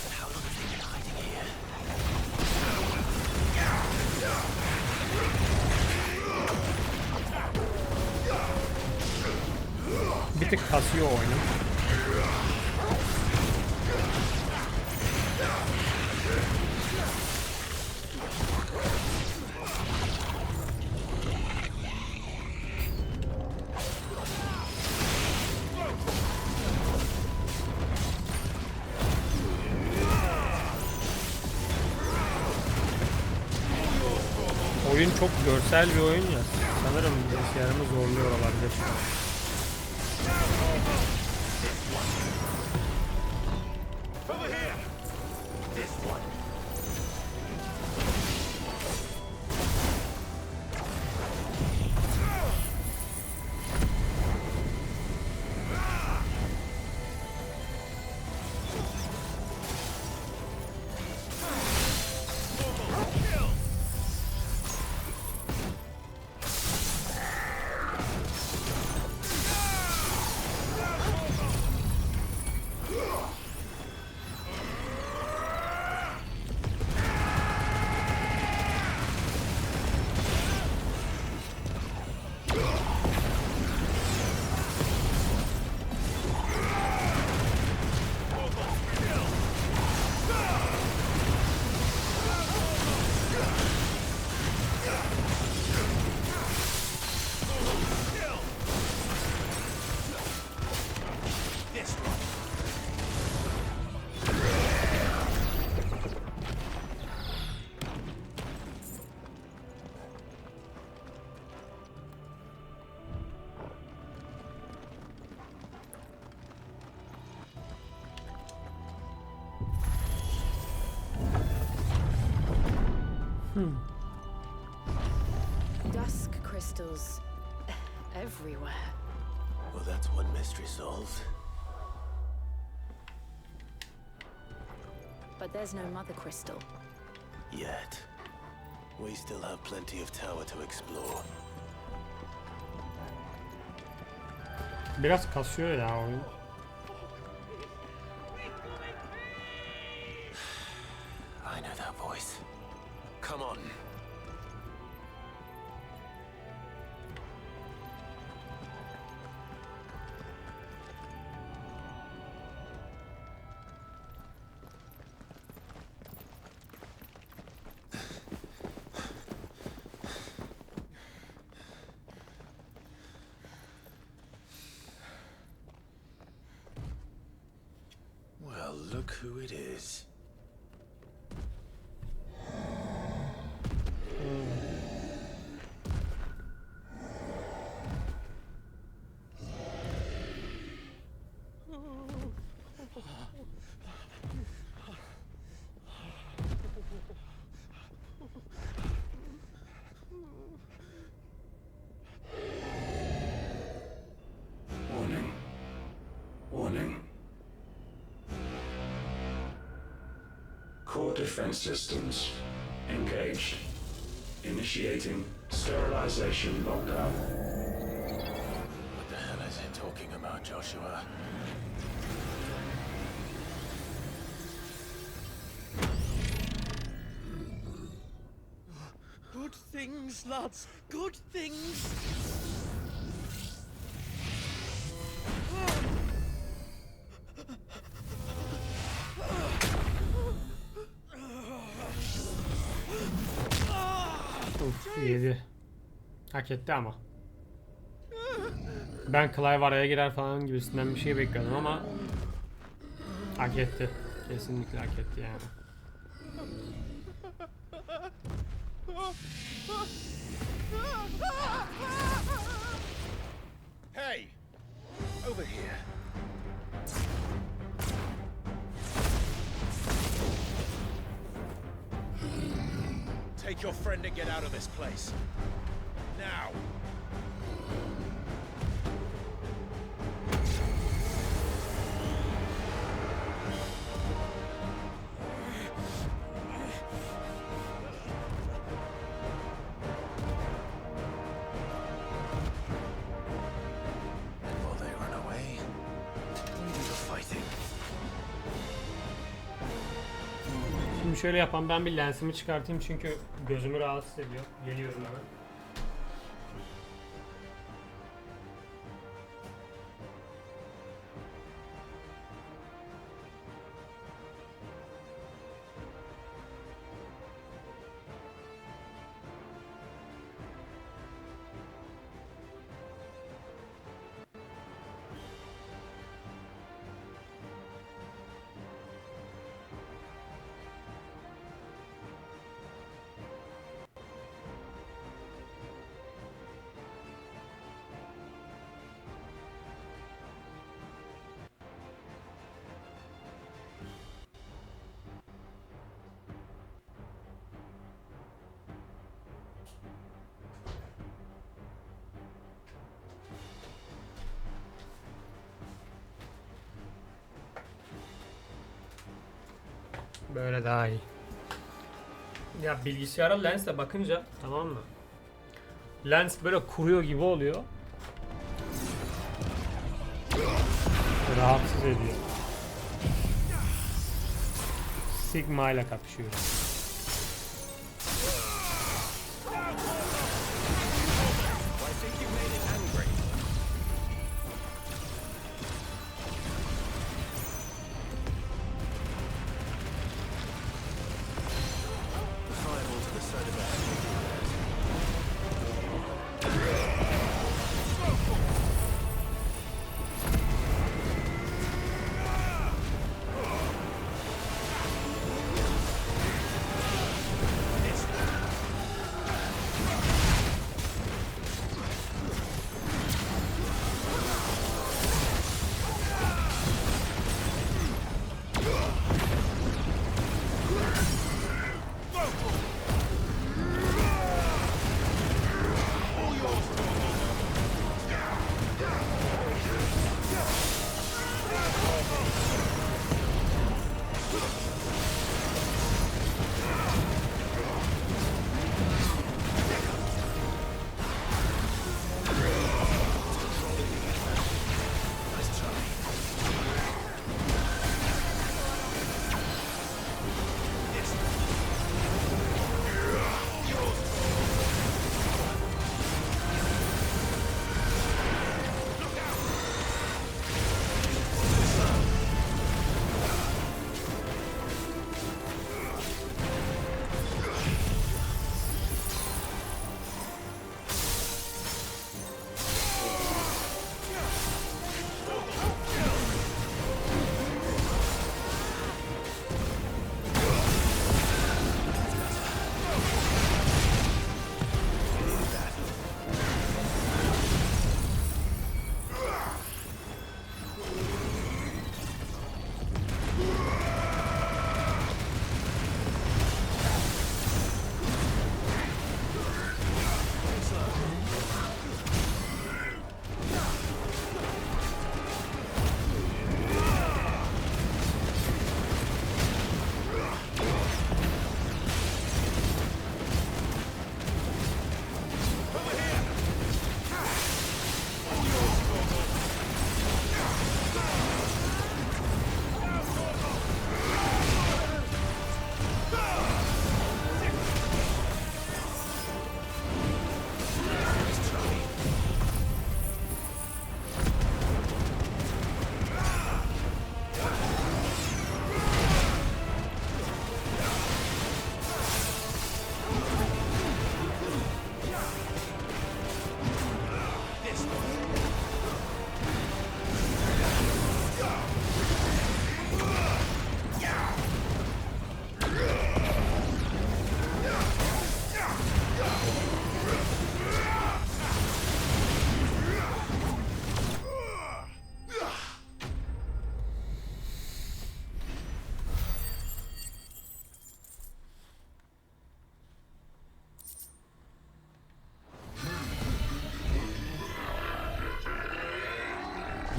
S12: But how long have they been hiding here?
S1: Bir tık kasıyor oyunu. Oyun çok görsel bir oyun ya. Sanırım bilgisayarımı zorluyor olabilir.
S13: Over here! This one.
S8: Dusk crystals everywhere.
S6: Well, that's one mystery solved.
S8: But there's no mother crystal.
S6: Yet. We still have plenty of tower to explore.
S1: Biraz kasıyor ya oyun.
S6: I know that voice. Come on. Well, look who it is.
S15: Warning. Warning. Core defense systems engaged. Initiating sterilization lockdown.
S6: What the hell is it talking about, Joshua?
S5: Good things, lads. Good things.
S1: Uf, yedi. Hak etti ama. Ben Clive araya girer falan gibisinden bir şey bekliyordum ama hak etti. Kesinlikle hak etti yani.
S10: Hey! Over here. Take your friend and get out of this place. Now!
S6: And while they run away, we do the fighting.
S1: Şimdi şöyle yapalım, ben bir lensimi çıkartayım çünkü gözümü rahatsız ediyor. Geliyorum hemen. Böyle daha iyi. Ya bilgisayara lensle bakınca, tamam mı? Lens böyle kuruyor gibi oluyor. Rahatsız ediyor. Sigma ile kapışıyor.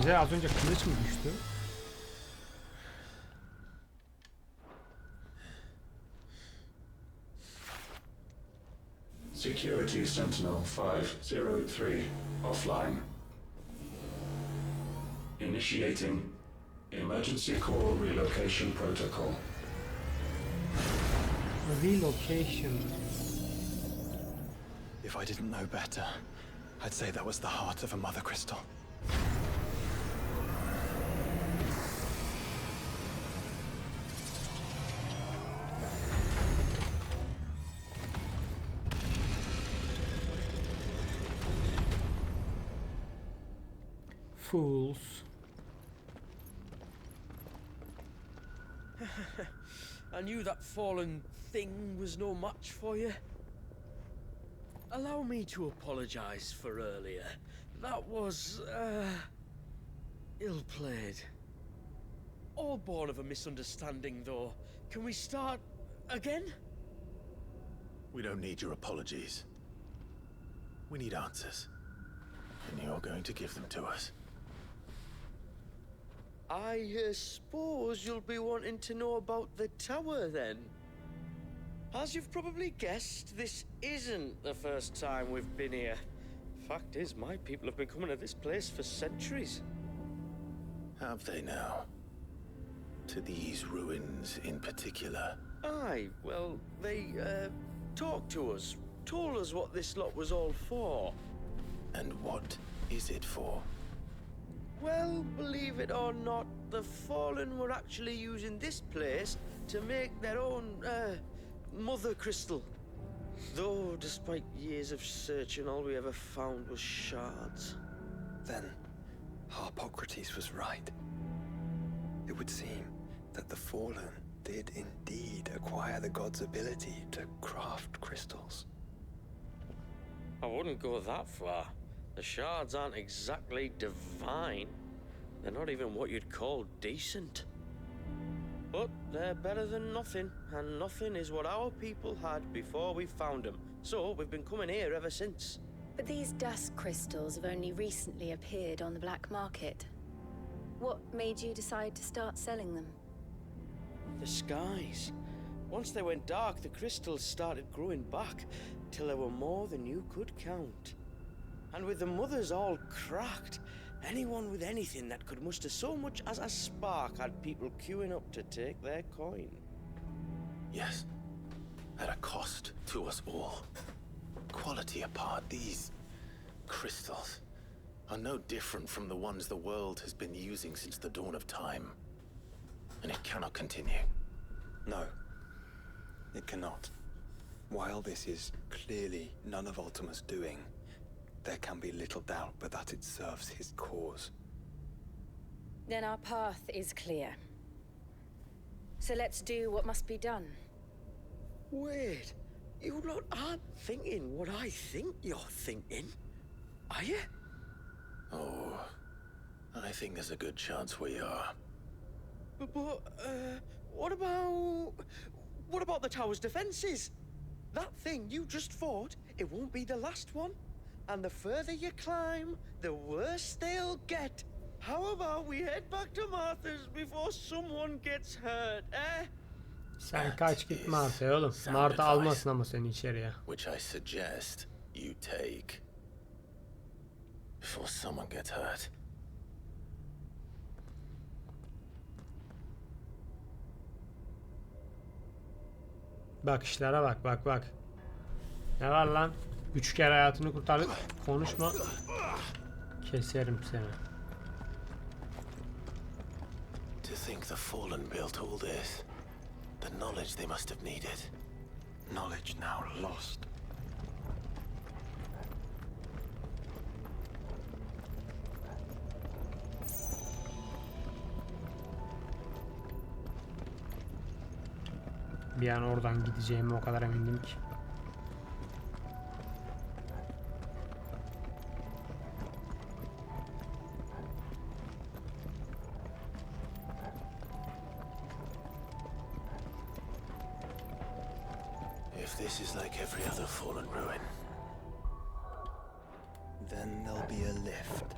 S1: Bize az önce kılıç mı düştü?
S15: Security Sentinel 503 offline. Initiating emergency core relocation protocol.
S1: Relocation.
S7: If I didn't know better, I'd say that was the heart of a mother crystal.
S1: Fools.
S5: I knew that fallen thing was no match for you. Allow me to apologize for earlier. That was, ill-played. All born of a misunderstanding, though. Can we start again?
S6: We don't need your apologies. We need answers. And you're going to give them to us.
S5: I suppose you'll be wanting to know about the tower, then? As you've probably guessed, this isn't the first time we've been here. Fact is, my people have been coming to this place for centuries.
S6: Have they now? To these ruins in particular?
S5: Aye, well, they, talked to us. Told us what this lot was all for.
S6: And what is it for?
S5: Well, believe it or not, the Fallen were actually using this place to make their own, mother crystal. Though, despite years of searching, all we ever found was shards.
S7: Then, Harpocrates was right. It would seem that the Fallen did indeed acquire the god's ability to craft crystals.
S5: I wouldn't go that far. The shards aren't exactly divine. They're not even what you'd call decent. But they're better than nothing, and nothing is what our people had before we found them. So we've been coming here ever since.
S8: But these dust crystals have only recently appeared on the black market. What made you decide to start selling them?
S5: The skies. Once they went dark, the crystals started growing back, till there were more than you could count. And with the mothers all cracked, anyone with anything that could muster so much as a spark had people queuing up to take their coin.
S6: Yes. At a cost to us all. Quality apart, these crystals are no different from the ones the world has been using since the dawn of time. And it cannot continue.
S7: No, it cannot. While this is clearly none of Ultima's doing, there can be little doubt but that it serves his cause.
S8: Then our path is clear. So let's do what must be done.
S5: Wait, you lot aren't thinking what I think you're thinking, are you?
S6: Oh, I think there's a good chance we are.
S5: But what about the tower's defenses? That thing you just fought, it won't be the last one. And the further you climb, the worse they'll get. How about we head back to Martha's before someone gets hurt, eh?
S1: Sen kaç git Marta'ya oğlum. Marta almasın ama seni içeriye.
S6: Which I suggest you take. Before someone gets hurt.
S1: Bakışlara bak bak bak. Ne var lan? 3 kere hayatını kurtardık. Konuşma. Keserim seni.
S6: To think the Fallen built all this. The knowledge they must have needed.
S7: Knowledge now lost.
S1: Bir an oradan gideceğime o kadar emindim ki.
S6: If this is like every other Fallen ruin,
S7: then there'll be a lift.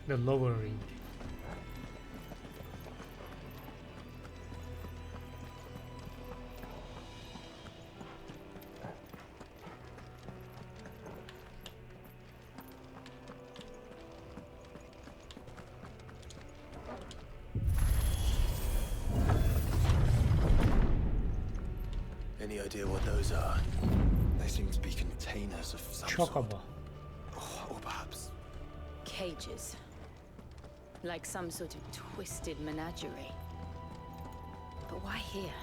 S1: The lower ring.
S6: Any idea what those are?
S7: They seem to be containers of some sort.
S1: Chocobo.
S7: Or perhaps
S8: Cages. Like some sort of twisted menagerie. But why here?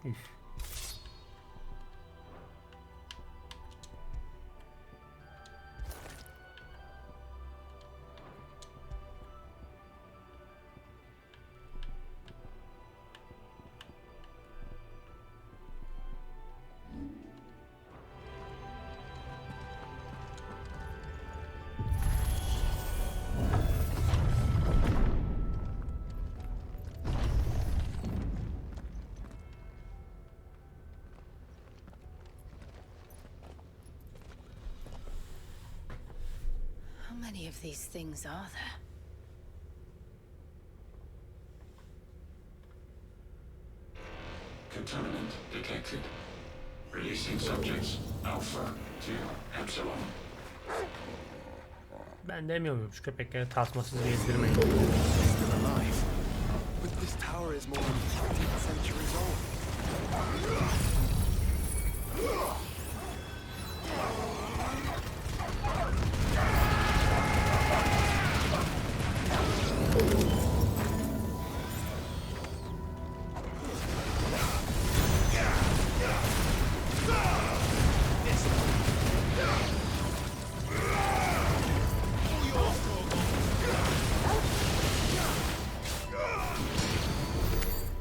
S1: Üf.
S8: How many of these things are there?
S15: Contaminant detected. Releasing subjects Alpha to Epsilon.
S1: Ben demiyor muyum şu köpekleri tasmasız gezdirmeyin.
S7: still alive. But this tower is more than 15th centuries old.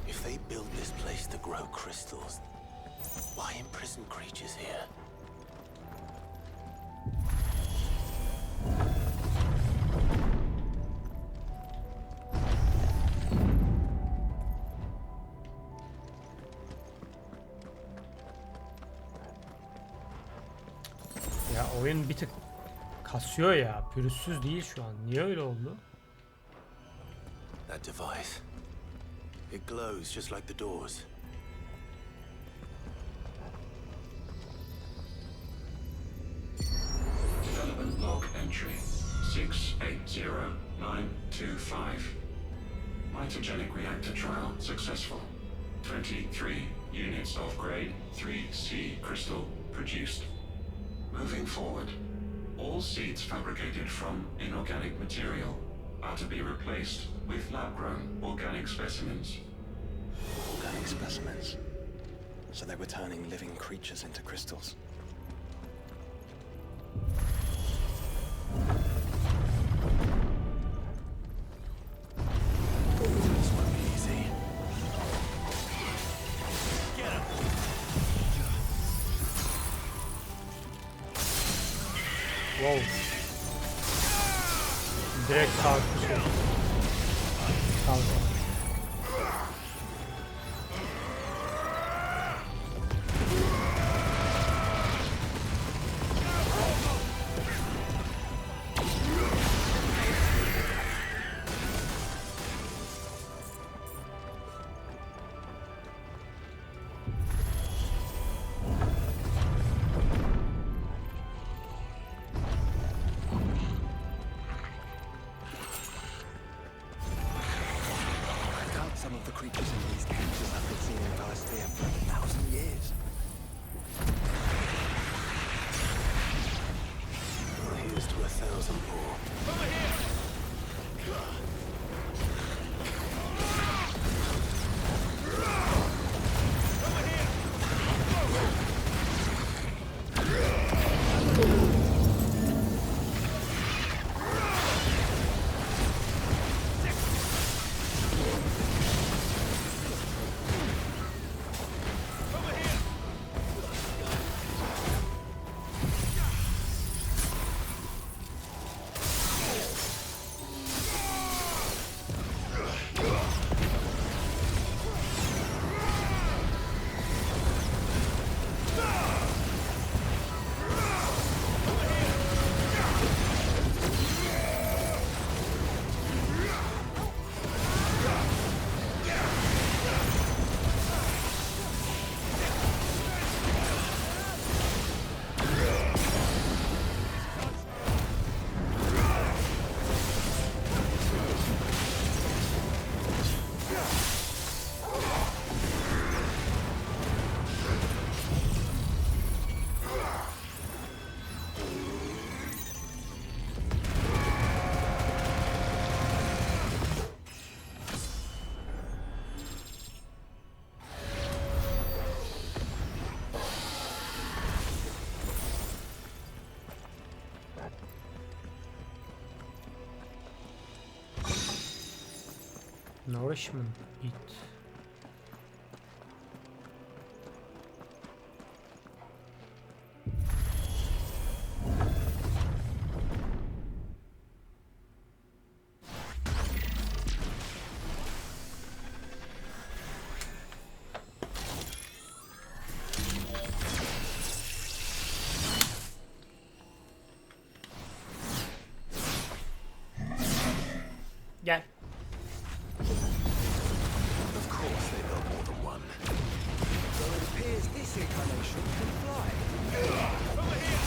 S6: If they build this place to grow crystals, why imprison creatures here?
S1: Ya oyun bir tık kasıyor ya. Pürüzsüz değil şu an. Niye öyle oldu?
S6: That device. It glows just like the doors.
S15: Development log entry 680925. Mitogenic reactor trial successful. 23 units of grade 3C crystal produced. Moving forward, all seeds fabricated from inorganic material are to be replaced with lab-grown organic specimens.
S7: Organic specimens. So they were turning living creatures into crystals.
S6: This won't be easy.
S1: Wow. Direkt kalkışıyor. Kalk. Nourishment eat. Yeah.
S6: Of course they built more than one.
S14: So it appears this incarnation can fly. Over here!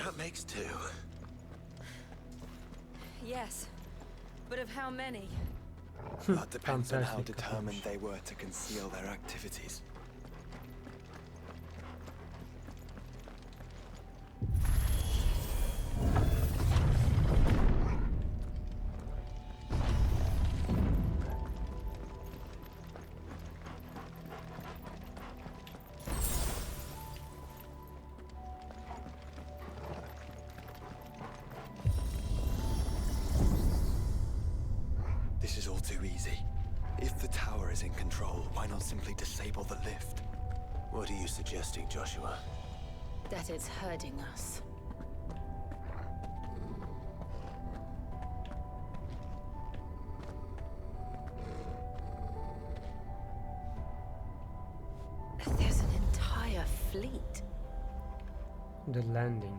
S6: That makes two.
S8: Yes, but of how many?
S7: That depends on how
S1: Fantastic
S7: determined they were to conceal their activities. This is all too easy. If the tower is in control, why not simply disable the lift?
S6: What are you suggesting, Joshua?
S8: That it's hurting us. There's an entire fleet.
S1: The landing.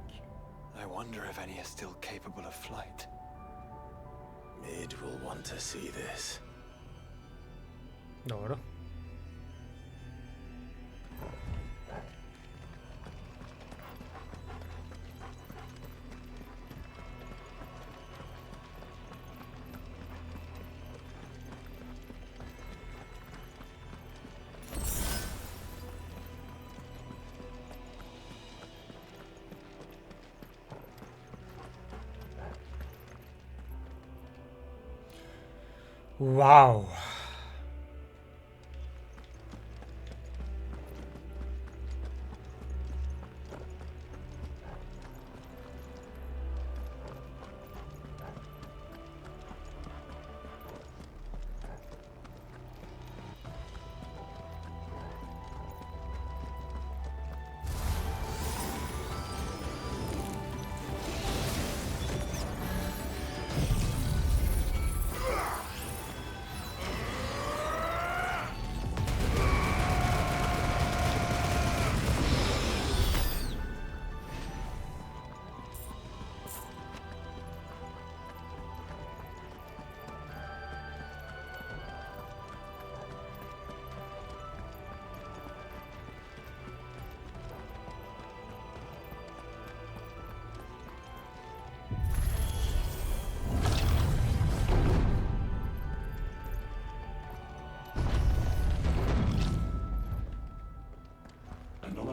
S7: I wonder if any are still capable of flight.
S6: Mid will want to see this.
S1: Doğru. Wow.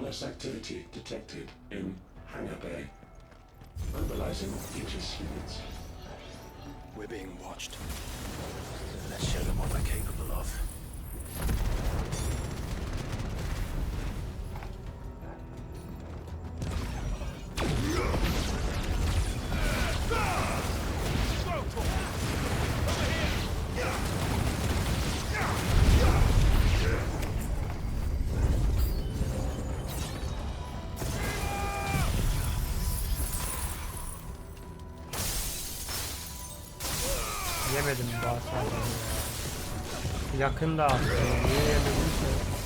S15: anomalous activity detected in Hangar Bay. Mobilizing Aegis units.
S14: We're being watched.
S6: Let's show them what we're capable of.
S1: Yemedim bu hasarları ya. Yakında aslında. Niye yemedimse.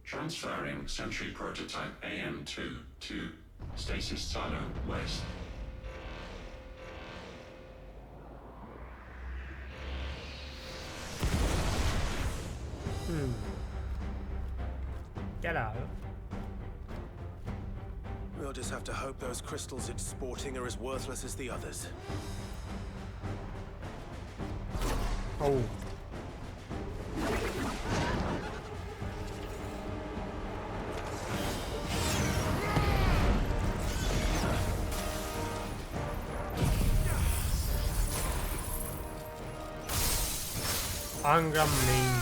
S15: Transferring Sentry Prototype AM2 to Stasis Silo West.
S1: Get out.
S6: We'll just have to hope those crystals it's sporting are as worthless as the others.
S1: Oh. Angram main.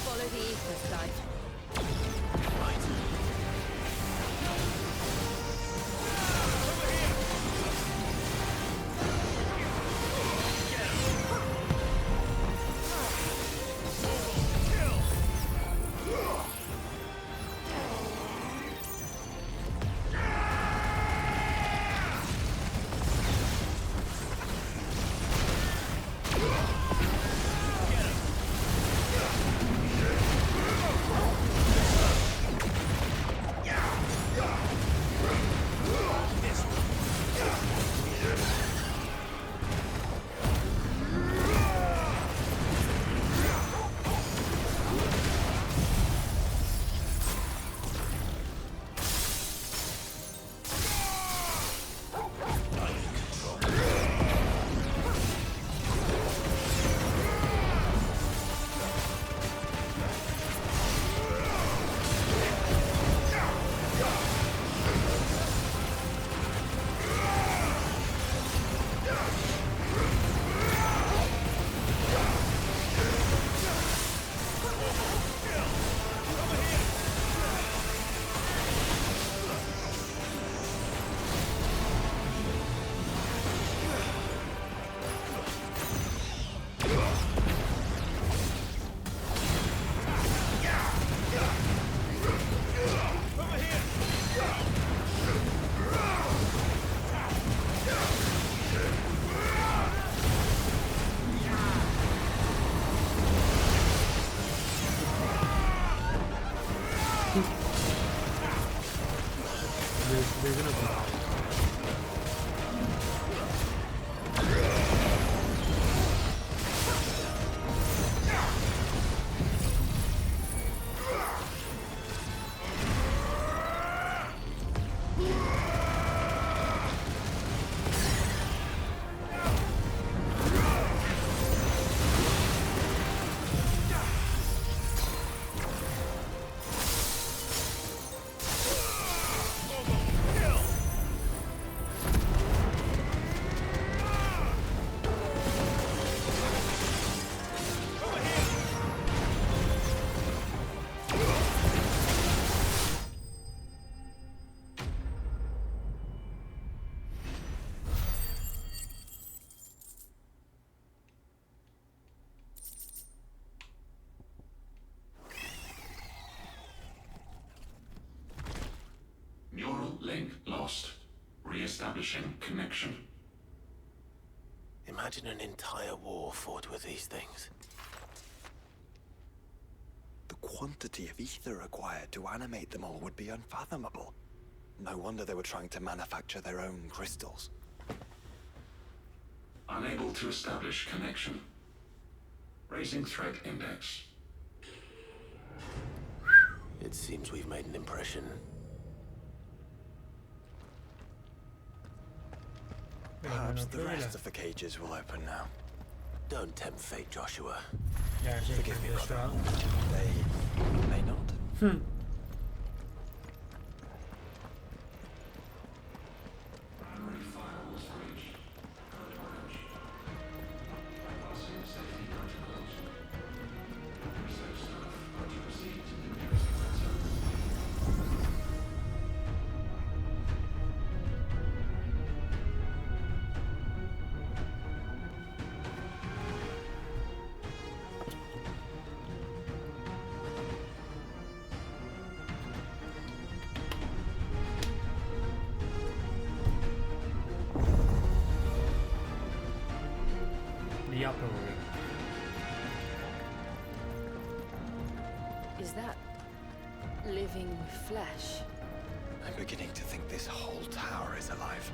S8: Follow the ether side.
S1: gözünü seveyim.
S15: Neural link lost. Re-establishing connection.
S6: Imagine an entire war fought with these things.
S7: The quantity of ether required to animate them all would be unfathomable. No wonder they were trying to manufacture their own crystals.
S15: Unable to establish connection. Raising threat index.
S6: It seems we've made an impression.
S7: Perhaps the rest of the cages will open now.
S6: Don't tempt fate, Joshua.
S7: Forgive me, brother. They may not.
S1: The upper ring.
S8: Is that living flesh?
S7: I'm beginning to think this whole tower is alive.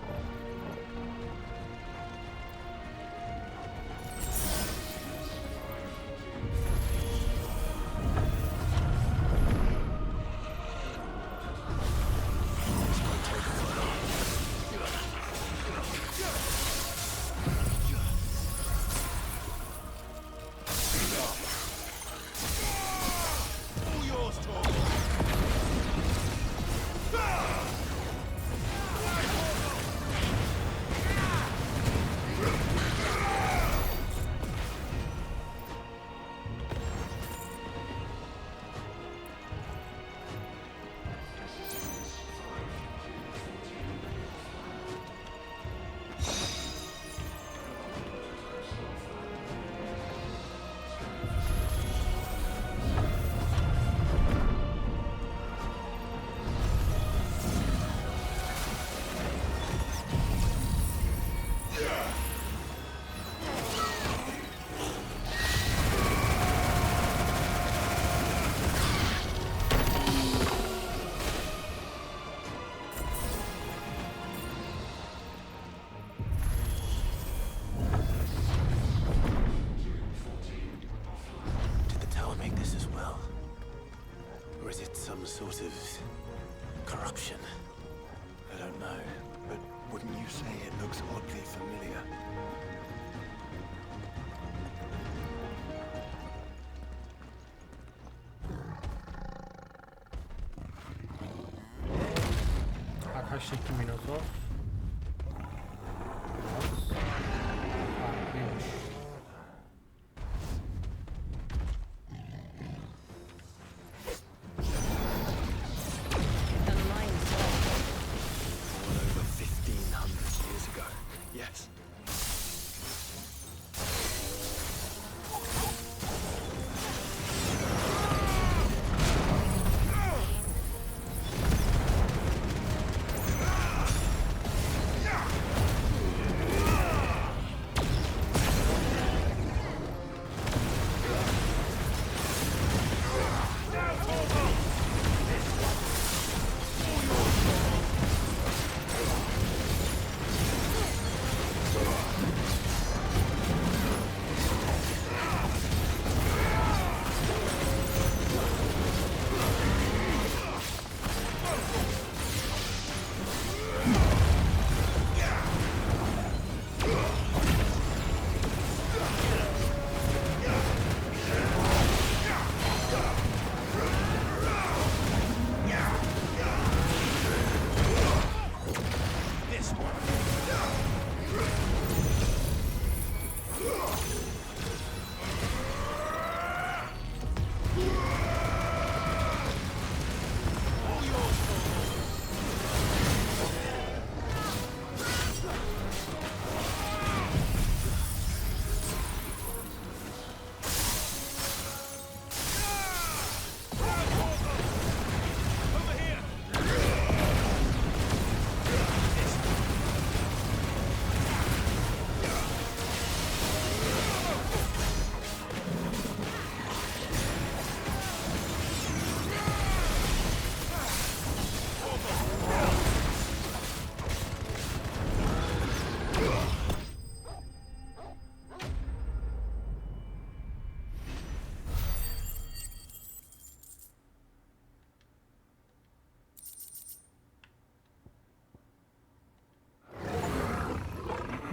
S6: sort of corruption.
S7: I don't know, but wouldn't you say it looks oddly familiar?
S1: Akaş'taki Minotaur. Biraz farklıymış.
S7: Over 1,500 years ago. Yes.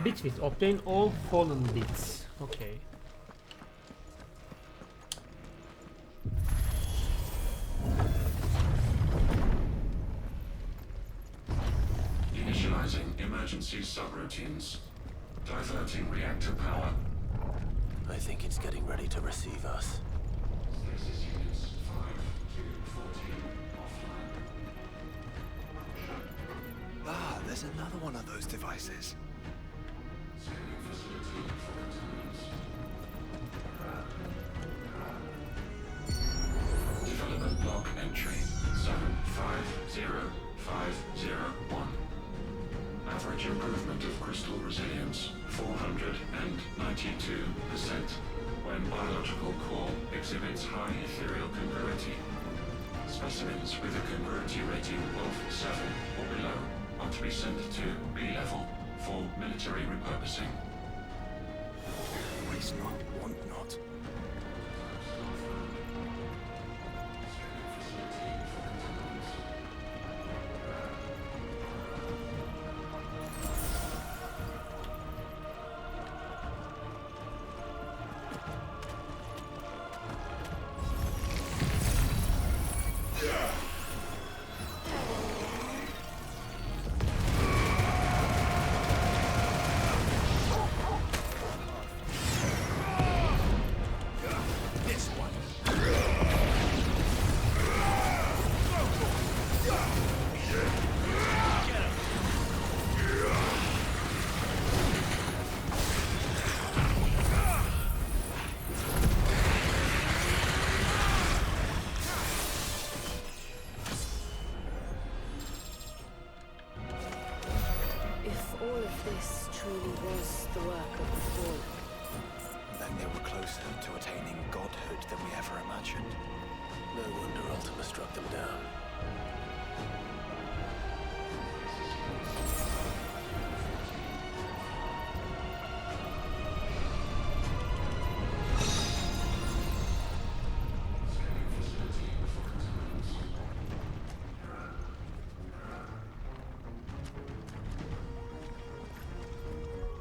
S1: Bit with obtain all fallen bits. Okay.
S15: Initializing emergency subroutines. Diverting reactor power.
S6: I think it's getting ready to receive us.
S15: Stasis units 5 to 14 offline.
S7: Ah, there's another one of those devices.
S15: Scanning facility for contaminants. Development log entry 750501. Average improvement of crystal resilience 492% when biological core exhibits high ethereal congruity. Specimens with a congruity rating of 7 or below are to be sent to B level for military repurposing.
S7: Waste not, want not.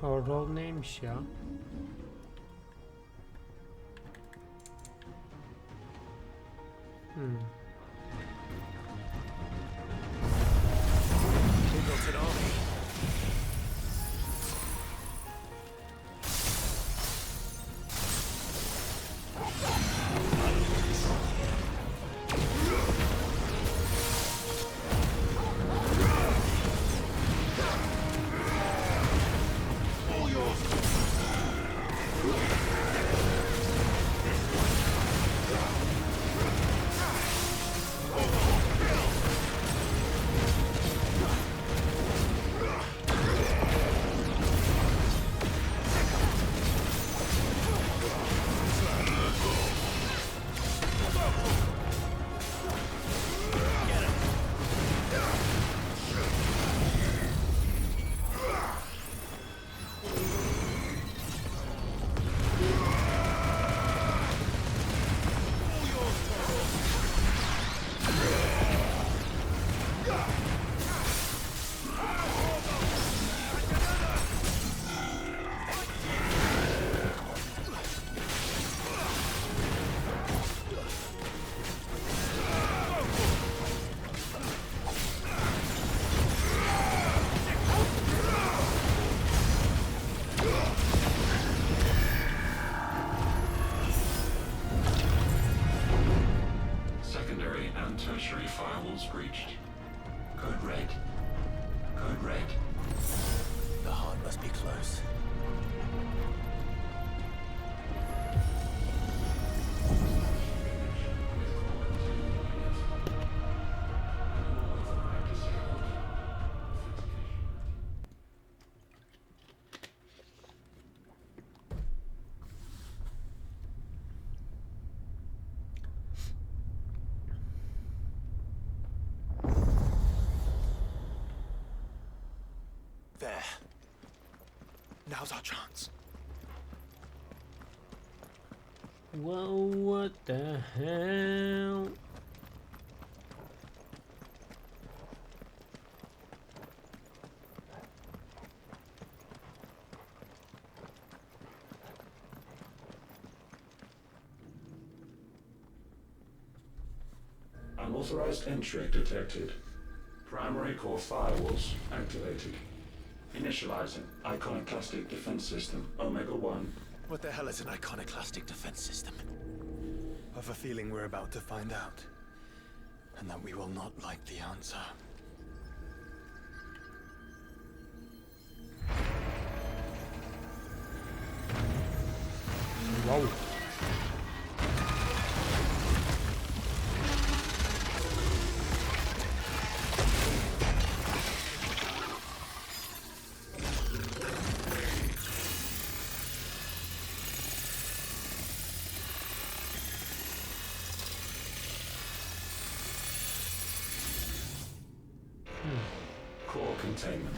S1: O rol neymiş ya?
S6: We built an army.
S15: Tertiary firewalls breached. Code red. Code red.
S6: The heart must be close.
S7: There. Now's our chance.
S1: Well, what the hell?
S15: Unauthorized entry detected. Primary core firewalls activated. Initializing iconoclastic defense system Omega-1.
S6: What the hell is an iconoclastic defense system?
S7: I've a feeling we're about to find out. And that we will not like the answer.
S1: Wow.
S15: Core containment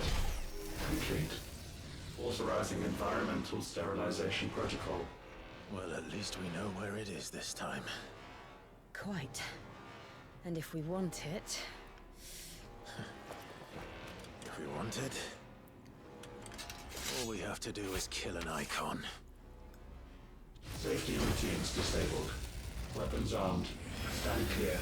S15: complete. Authorizing environmental sterilization protocol.
S6: Well, at least we know where it is this time.
S8: Quite. And if we want it...
S6: If we want it, all we have to do is kill an icon.
S15: Safety routines disabled. Weapons armed. Stand clear.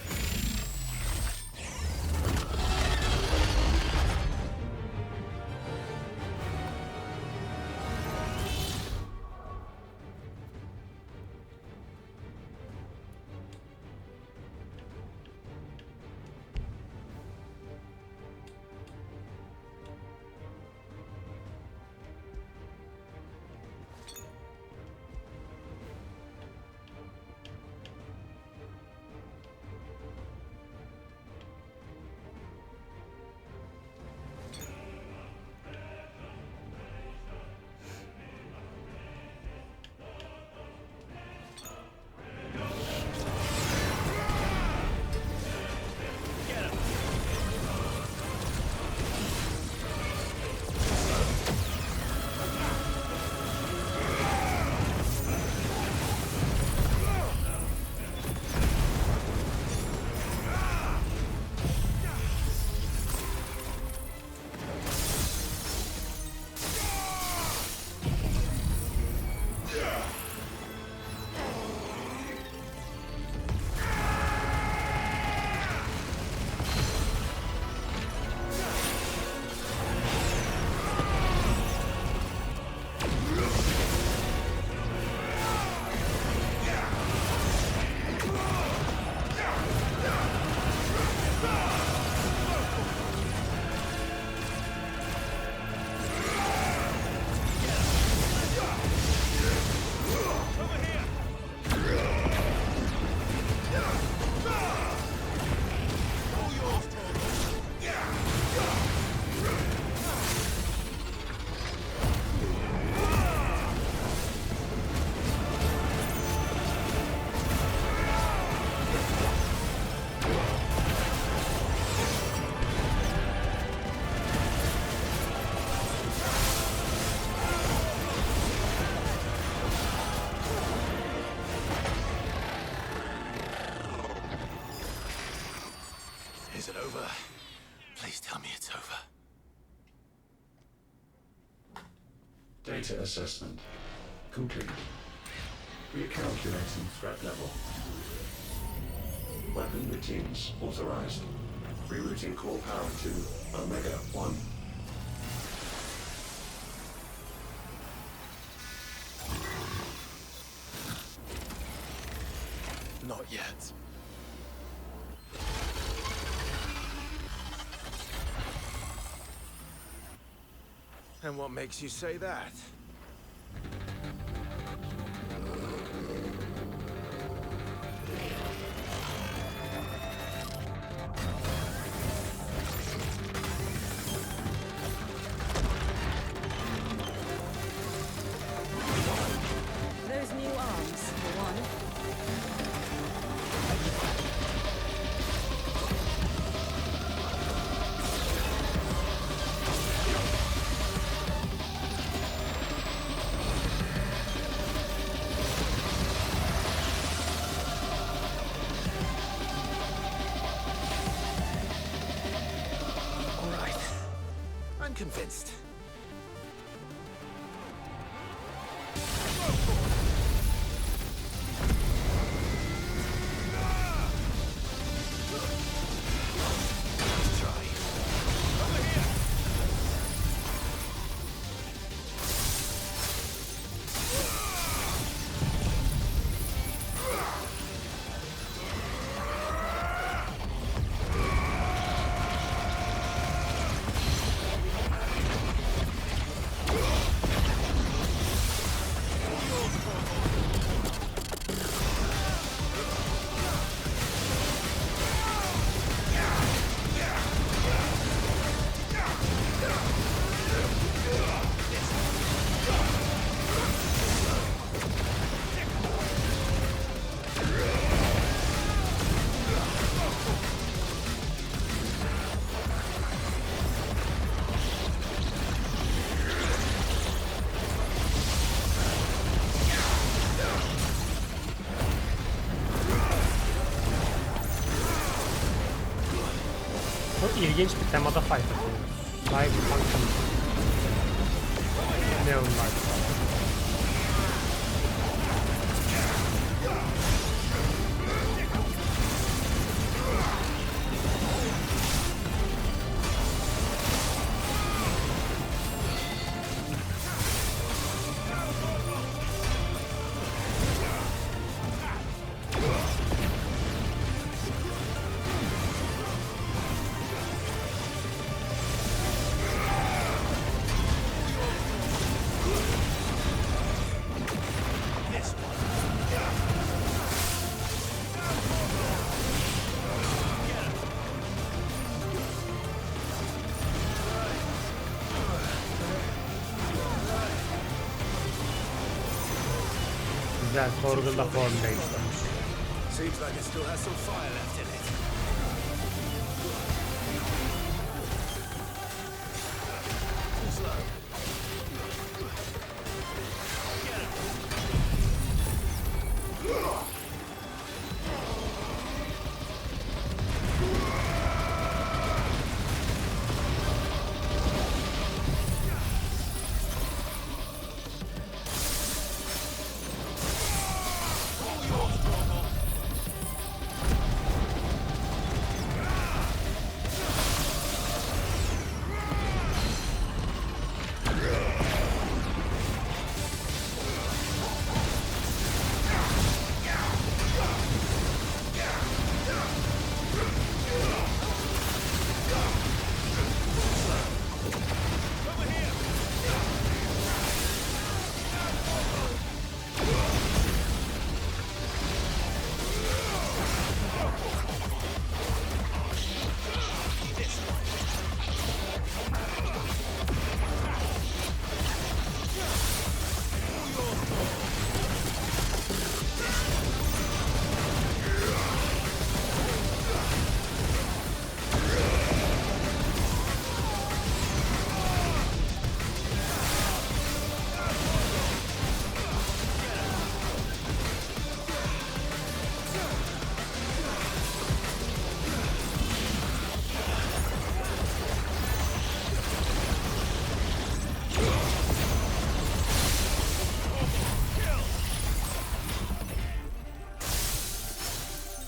S6: Is it over? Please tell me it's over.
S15: Data assessment complete. Recalculating threat level. Weapon routines authorized. Rerouting core power to Omega-1.
S6: Not yet. And what makes you say that?
S8: Those new arms, for one.
S6: All right. I'm convinced.
S1: Çok ilginç bir temada fight atıyoruz. Cyberpunk'ın Neon Light. Güzel, Torgal'da form değiştirmiş.
S6: Seems like it still has some fire left in it. Too slow.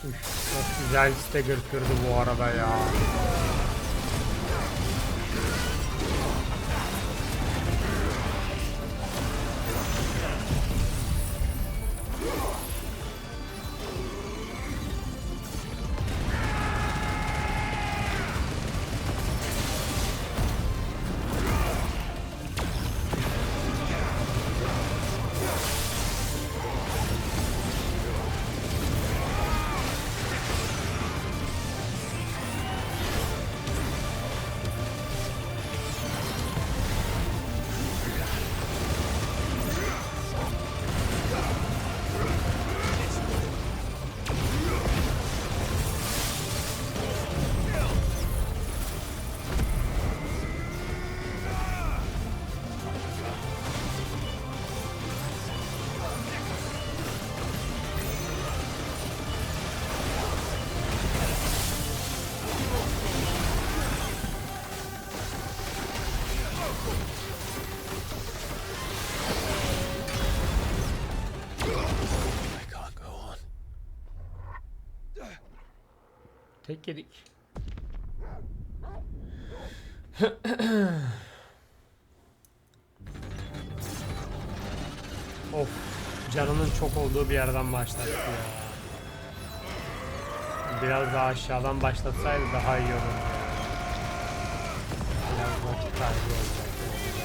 S1: Çok güzel stagger kırdı bu arada ya. Tek yedik. Of, canının çok olduğu bir yerden başlattı ya. Biraz daha aşağıdan başlatsaydı daha iyi olurdu. Biraz vakit kaybı olacak.
S13: Get him!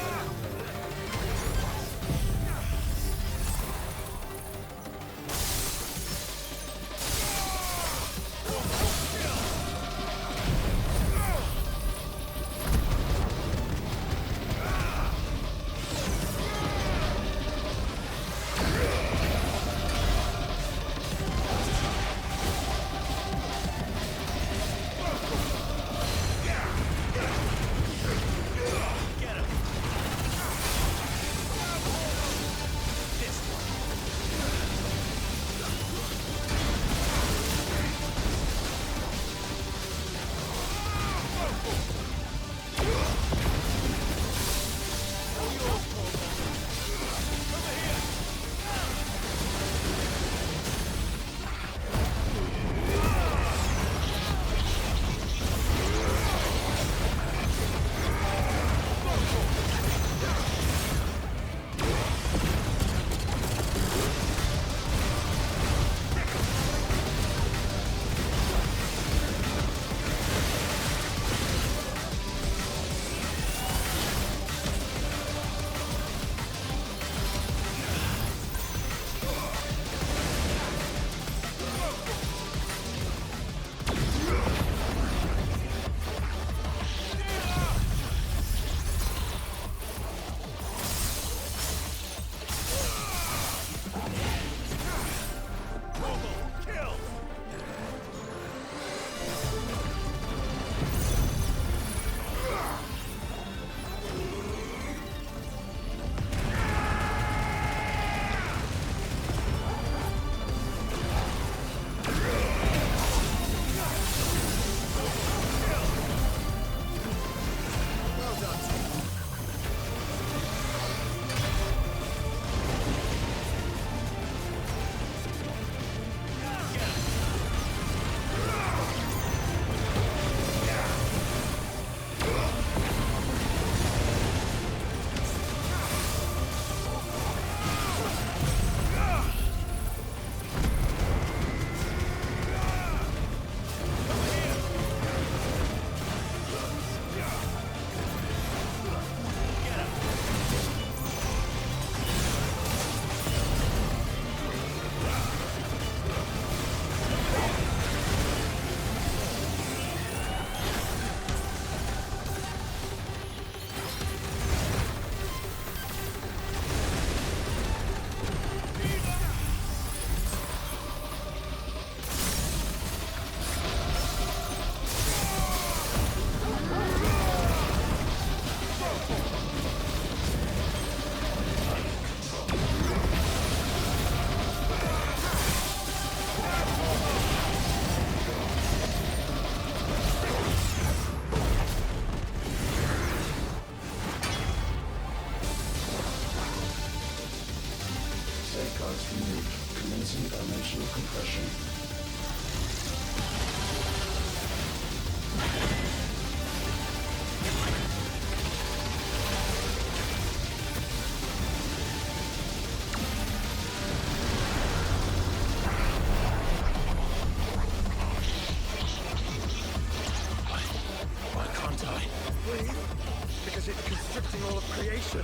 S13: corrupting all of creation.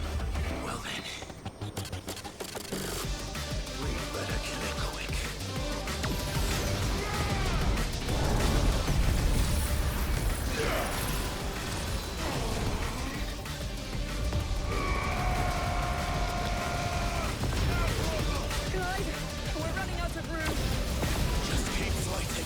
S6: Well then, we better kill it quick.
S5: Clive, we're running out of room.
S6: Just keep fighting.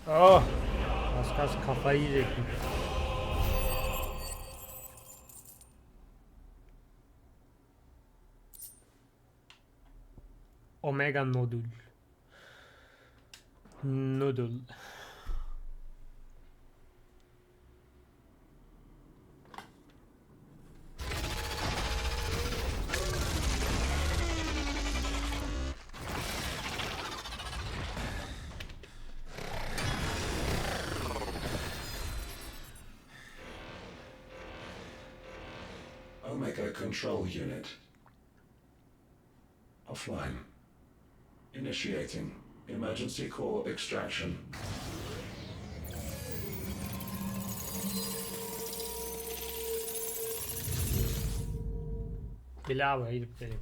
S1: Oh! Az kalsın kafayı yiyecektim. Omega nodul. Noodle.
S15: Omega Control Unit. Offline. Initiating emergency core extraction.
S1: Bilava gidip geleyim.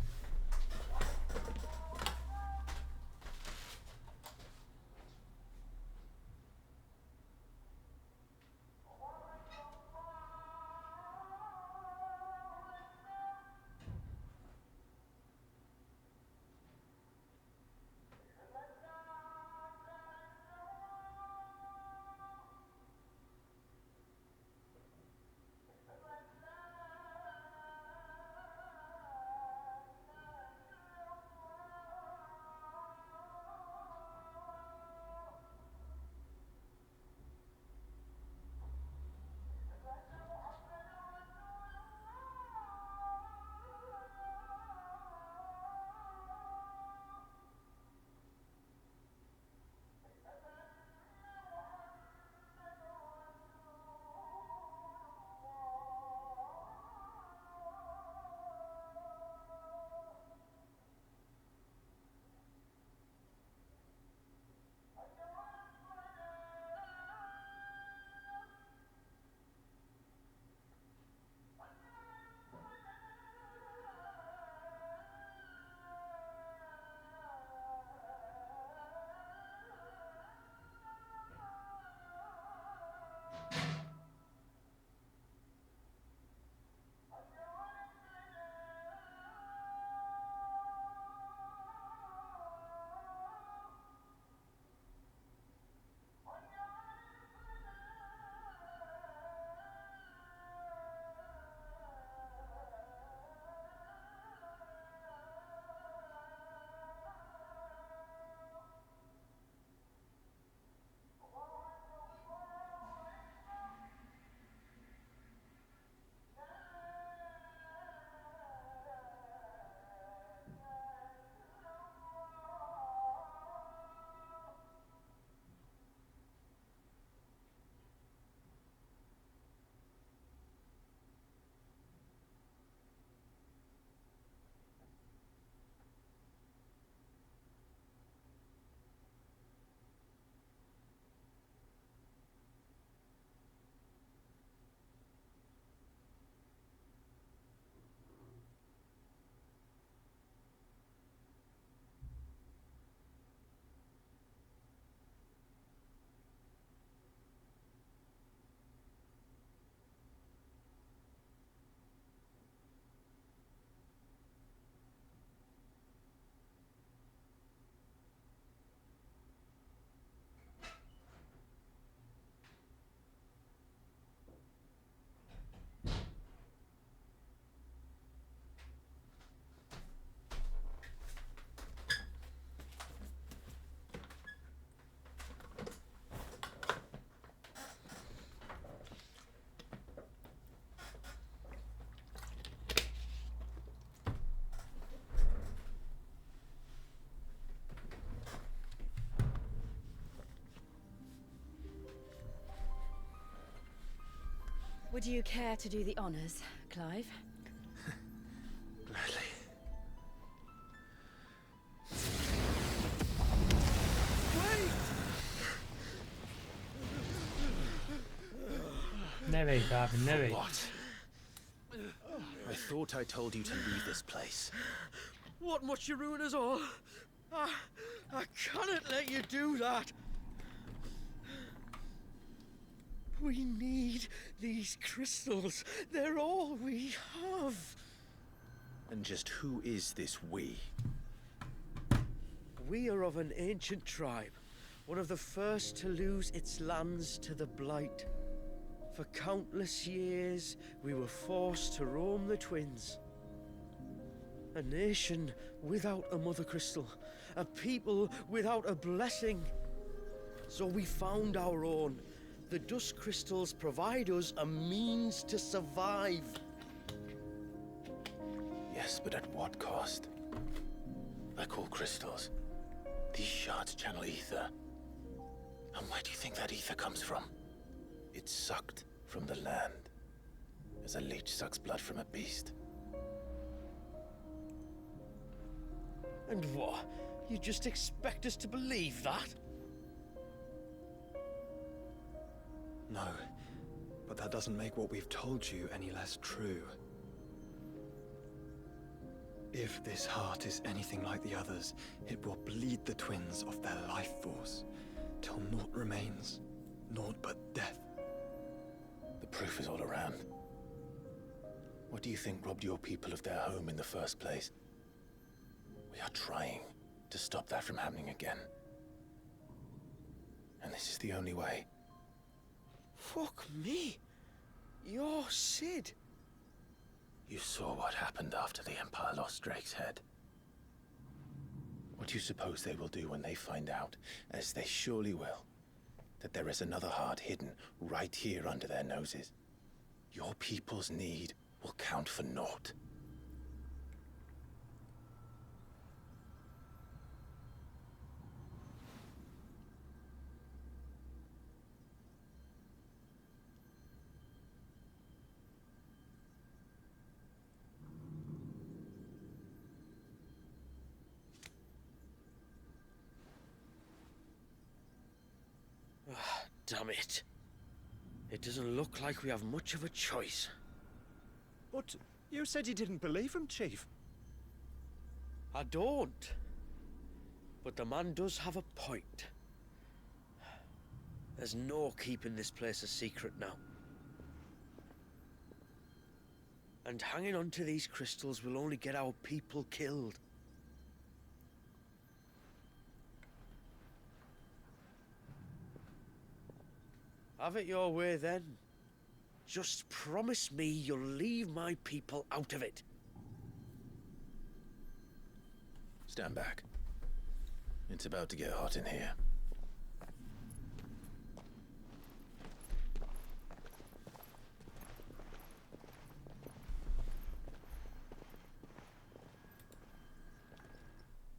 S8: Would you care to do the honors, Clive?
S6: Gladly.
S1: Ne wait abi, ne wait.
S6: What? I thought I told you to leave this place.
S5: What much you ruin us all? I cannot let you do that. We need these crystals. They're all we have.
S6: And just who is this we?
S5: We are of an ancient tribe, one of the first to lose its lands to the Blight. For countless years, we were forced to roam the Twins. A nation without a mother crystal, a people without a blessing. So we found our own. The dust crystals provide us a means to survive.
S6: Yes, but at what cost? Like all crystals, these shards channel ether. And where do you think that ether comes from? It's sucked from the land, as a leech sucks blood from a beast.
S5: And what? You just expect us to believe that?
S7: No, but that doesn't make what we've told you any less true. If this heart is anything like the others, it will bleed the twins of their life force, till naught remains, naught but death.
S6: The proof is all around. What do you think robbed your people of their home in the first place? We are trying to stop that from happening again. And this is the only way.
S5: Fuck me. You're Sid.
S6: You saw what happened after the Empire lost Drake's head. What do you suppose they will do when they find out, as they surely will, that there is another heart hidden right here under their noses? Your people's need will count for naught.
S5: Damn it. It doesn't look like we have much of a choice.
S13: But you said you didn't believe him, Chief.
S5: I don't. But the man does have a point. There's no keeping this place a secret now. And hanging on to these crystals will only get our people killed. Have it your way then. Just promise me you'll leave my people out of it.
S6: Stand back. It's about to get hot in here.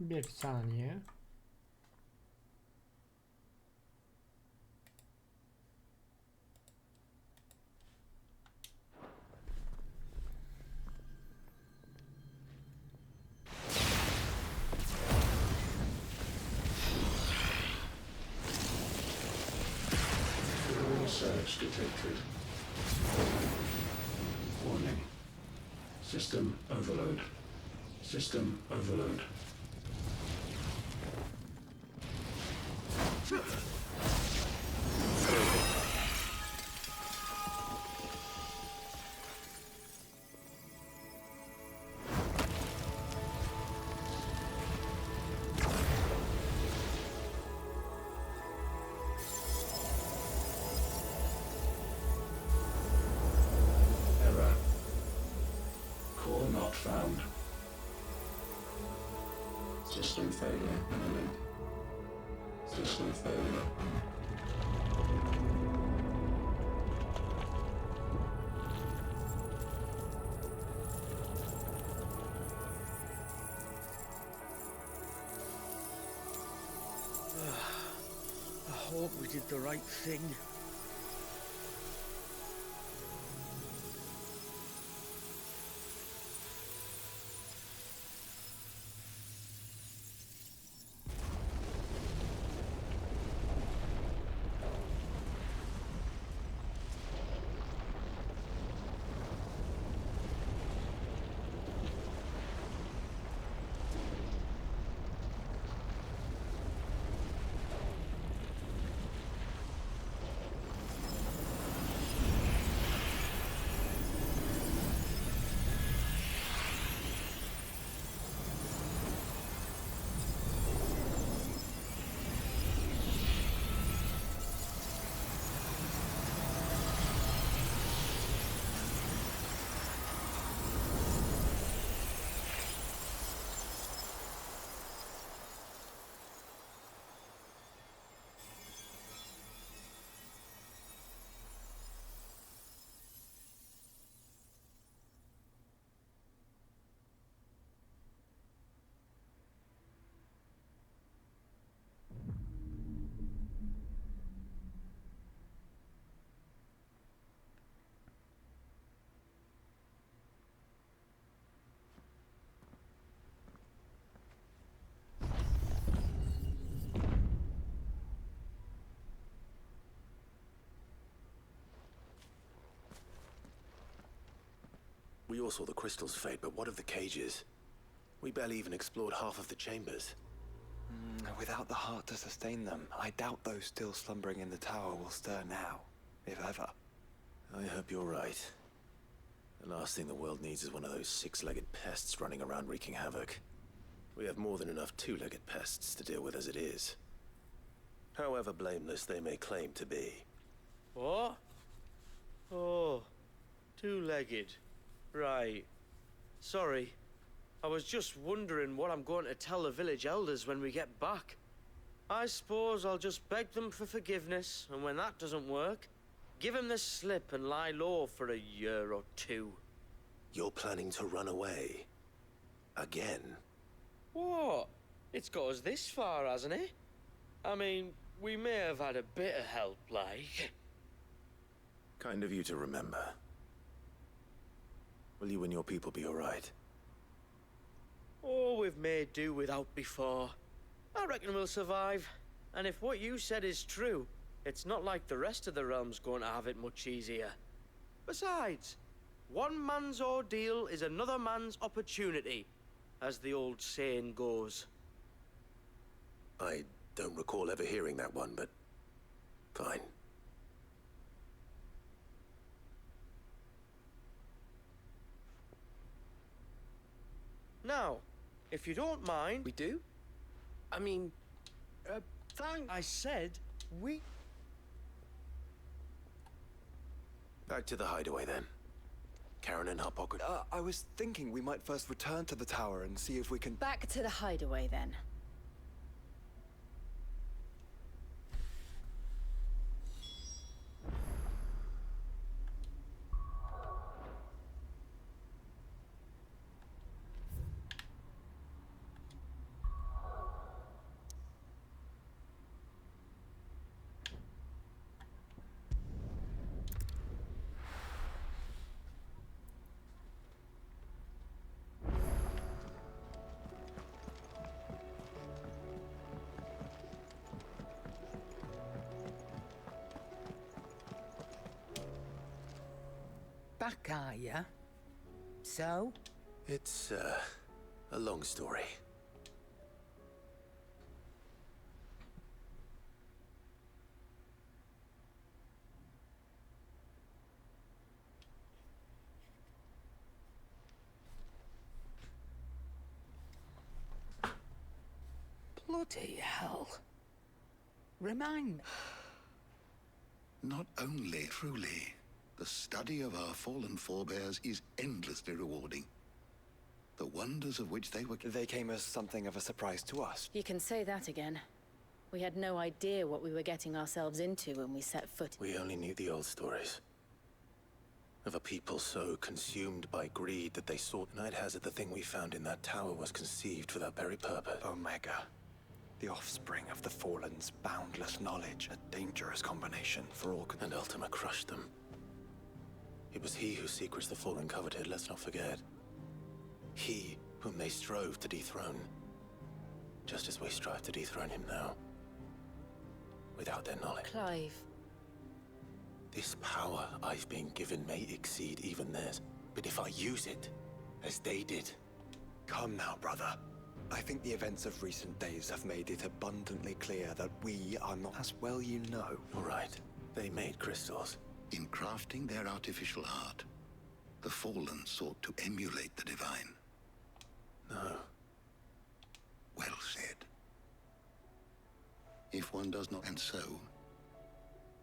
S1: Bir saniye.
S15: Surge detected. Warning. System overload. System overload. Error. Core not found. System failure imminent. System failure.
S5: I hope we did the right thing.
S6: We all saw the crystal's fate, but what of the cages? We barely even explored half of the chambers.
S7: Without the heart to sustain them, I doubt those still slumbering in the tower will stir now, if ever.
S6: I hope you're right. The last thing the world needs is one of those six-legged pests running around wreaking havoc. We have more than enough two-legged pests to deal with as it is. However blameless they may claim to be.
S5: What? Oh, two-legged. Right. Sorry. I was just wondering what I'm going to tell the village elders when we get back. I suppose I'll just beg them for forgiveness, and when that doesn't work, give them the slip and lie low for a year or two.
S6: You're planning to run away? Again?
S5: What? It's got us this far, hasn't it? I mean, we may have had a bit of help, like.
S6: Kind of you to remember. Will you and your people be alright?
S5: Oh, we've made do without before. I reckon we'll survive. And if what you said is true, it's not like the rest of the realm's going to have it much easier. Besides, one man's ordeal is another man's opportunity, as the old saying goes.
S6: I don't recall ever hearing that one, but fine.
S5: Now, if you don't mind...
S14: We do? I mean, thank...
S5: I said we...
S6: Back to the hideaway then. Karen and her pocket.
S7: I was thinking we might first return to the tower and see if we can...
S8: Back to the hideaway then.
S4: Back, are ya? So?
S6: It's, a long story.
S4: Bloody hell. Remind me.
S9: Not only, truly. The study of our fallen forebears is endlessly rewarding. The wonders of which they were...
S7: They came as something of a surprise to us.
S8: You can say that again. We had no idea what we were getting ourselves into when we set foot.
S6: We only knew the old stories. Of a people so consumed by greed that they sought... And I'd hazard the thing we found in that tower was conceived for that very purpose.
S7: Omega. The offspring of the Fallen's boundless knowledge. A dangerous combination for all...
S6: And Ultima crushed them. It was he whose secrets the Fallen coveted, let's not forget. He whom they strove to dethrone. Just as we strive to dethrone him now. Without their knowledge.
S8: Clive.
S6: This power I've been given may exceed even theirs. But if I use it, as they did...
S7: Come now, brother. I think the events of recent days have made it abundantly clear that we are not as well you know.
S6: All right. They made crystals.
S9: In crafting their artificial art, the Fallen sought to emulate the divine.
S6: No.
S9: Well said. If one does not, and so,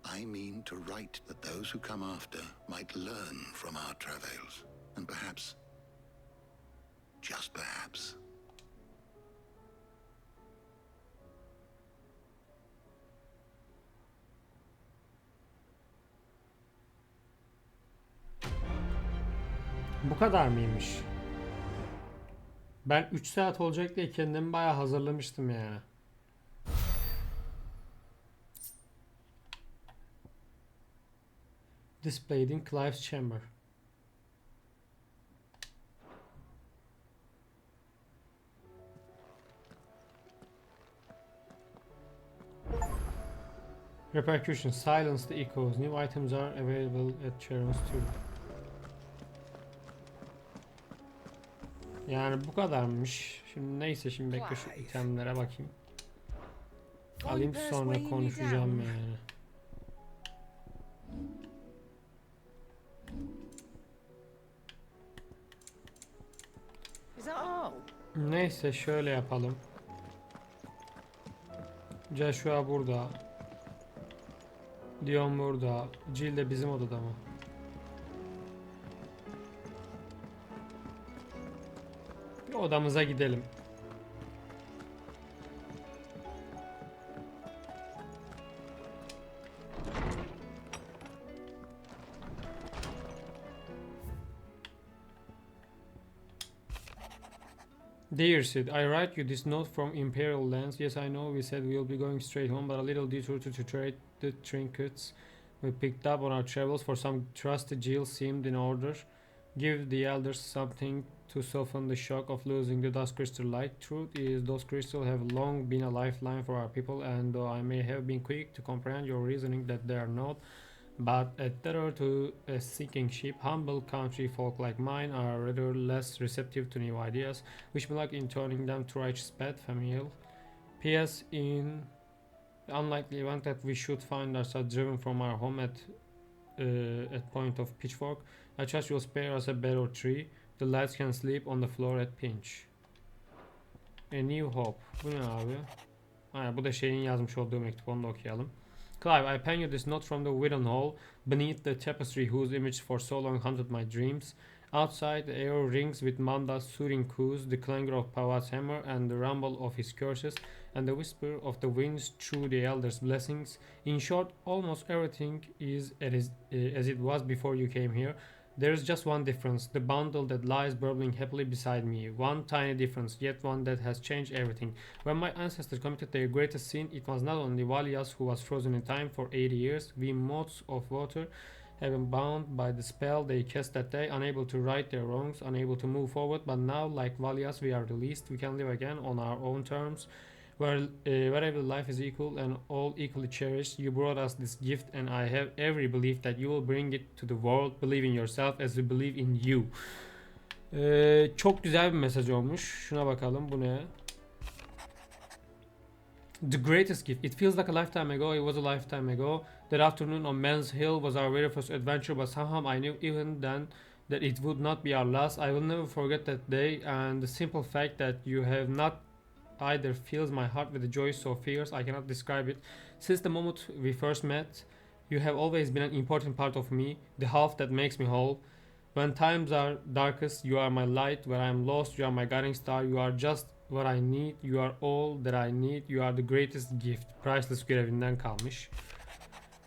S9: I mean to write that those who come after might learn from our travails, and perhaps, just perhaps,
S1: Bu kadar mıymış? Ben 3 saat olacak diye kendimi bayağı hazırlamıştım yani. Displayed in Clive's chamber. Repercussions. Silence the echoes. New items are available at Charon's tomb. Yani bu kadarmış. Şimdi neyse, şimdi bekle şu itemlere bakayım. Alayım sonra konuşacağım yani. Neyse şöyle yapalım. Joshua burada. Dion burada. Jill de bizim odada mı? Bir odamıza gidelim. Dear Sid, I write you this note from Imperial lands. Yes, I know we said we'll be going straight home, but a little detour to trade the trinkets we picked up on our travels for some trusted Jill seemed in order. Give the elders something to soften the shock of losing the Dusk Crystal Light. Truth is, those crystals have long been a lifeline for our people, and though I may have been quick to comprehend your reasoning that they are not, but a terror to a sinking ship, humble country folk like mine are rather less receptive to new ideas. Wish me luck in turning them to righteous path, Famiel. P.S. In the unlikely event that we should find ourselves driven from our home at point of pitchfork, I trust you'll spare us a bed or three. The lads can sleep on the floor at pinch. A New Hope. Bu ne abi? Ha, bu da şeyin yazmış olduğu mektup, onu da okuyalım. Clive, I pen you this note from the Widden Hall, beneath the tapestry whose image for so long haunted my dreams. Outside, the air rings with Manda's soothing coos, the clangor of Pawat's hammer, and the rumble of his curses, and the whisper of the winds through the elders' blessings. In short, almost everything is as it was before you came here. There is just one difference, the bundle that lies burbling happily beside me. One tiny difference, yet one that has changed everything. When my ancestors committed their greatest sin, it was not only Valias who was frozen in time for 80 years. We motes of water have been bound by the spell they cast that day, unable to right their wrongs, unable to move forward. But now, like Valias, we are released. We can live again on our own terms. Wherever life is equal and all equally cherished, you brought us this gift, and I have every belief that you will bring it to the world. Believe in yourself as we believe in you. Çok güzel bir mesaj olmuş. Şuna bakalım, bu ne? The greatest gift. It feels like a lifetime ago. It was a lifetime ago. That afternoon on Men's Hill was our very first adventure, but somehow I knew even then that it would not be our last. I will never forget that day, and the simple fact that you have not either fills my heart with a joy so fierce I cannot describe it. Since the moment we first met, you have always been an important part of me, the half that makes me whole. When times are darkest, you are my light. When I am lost, you are my guiding star. You are just what I need. You are all that I need. You are the greatest gift. Priceless görevinden kalmış.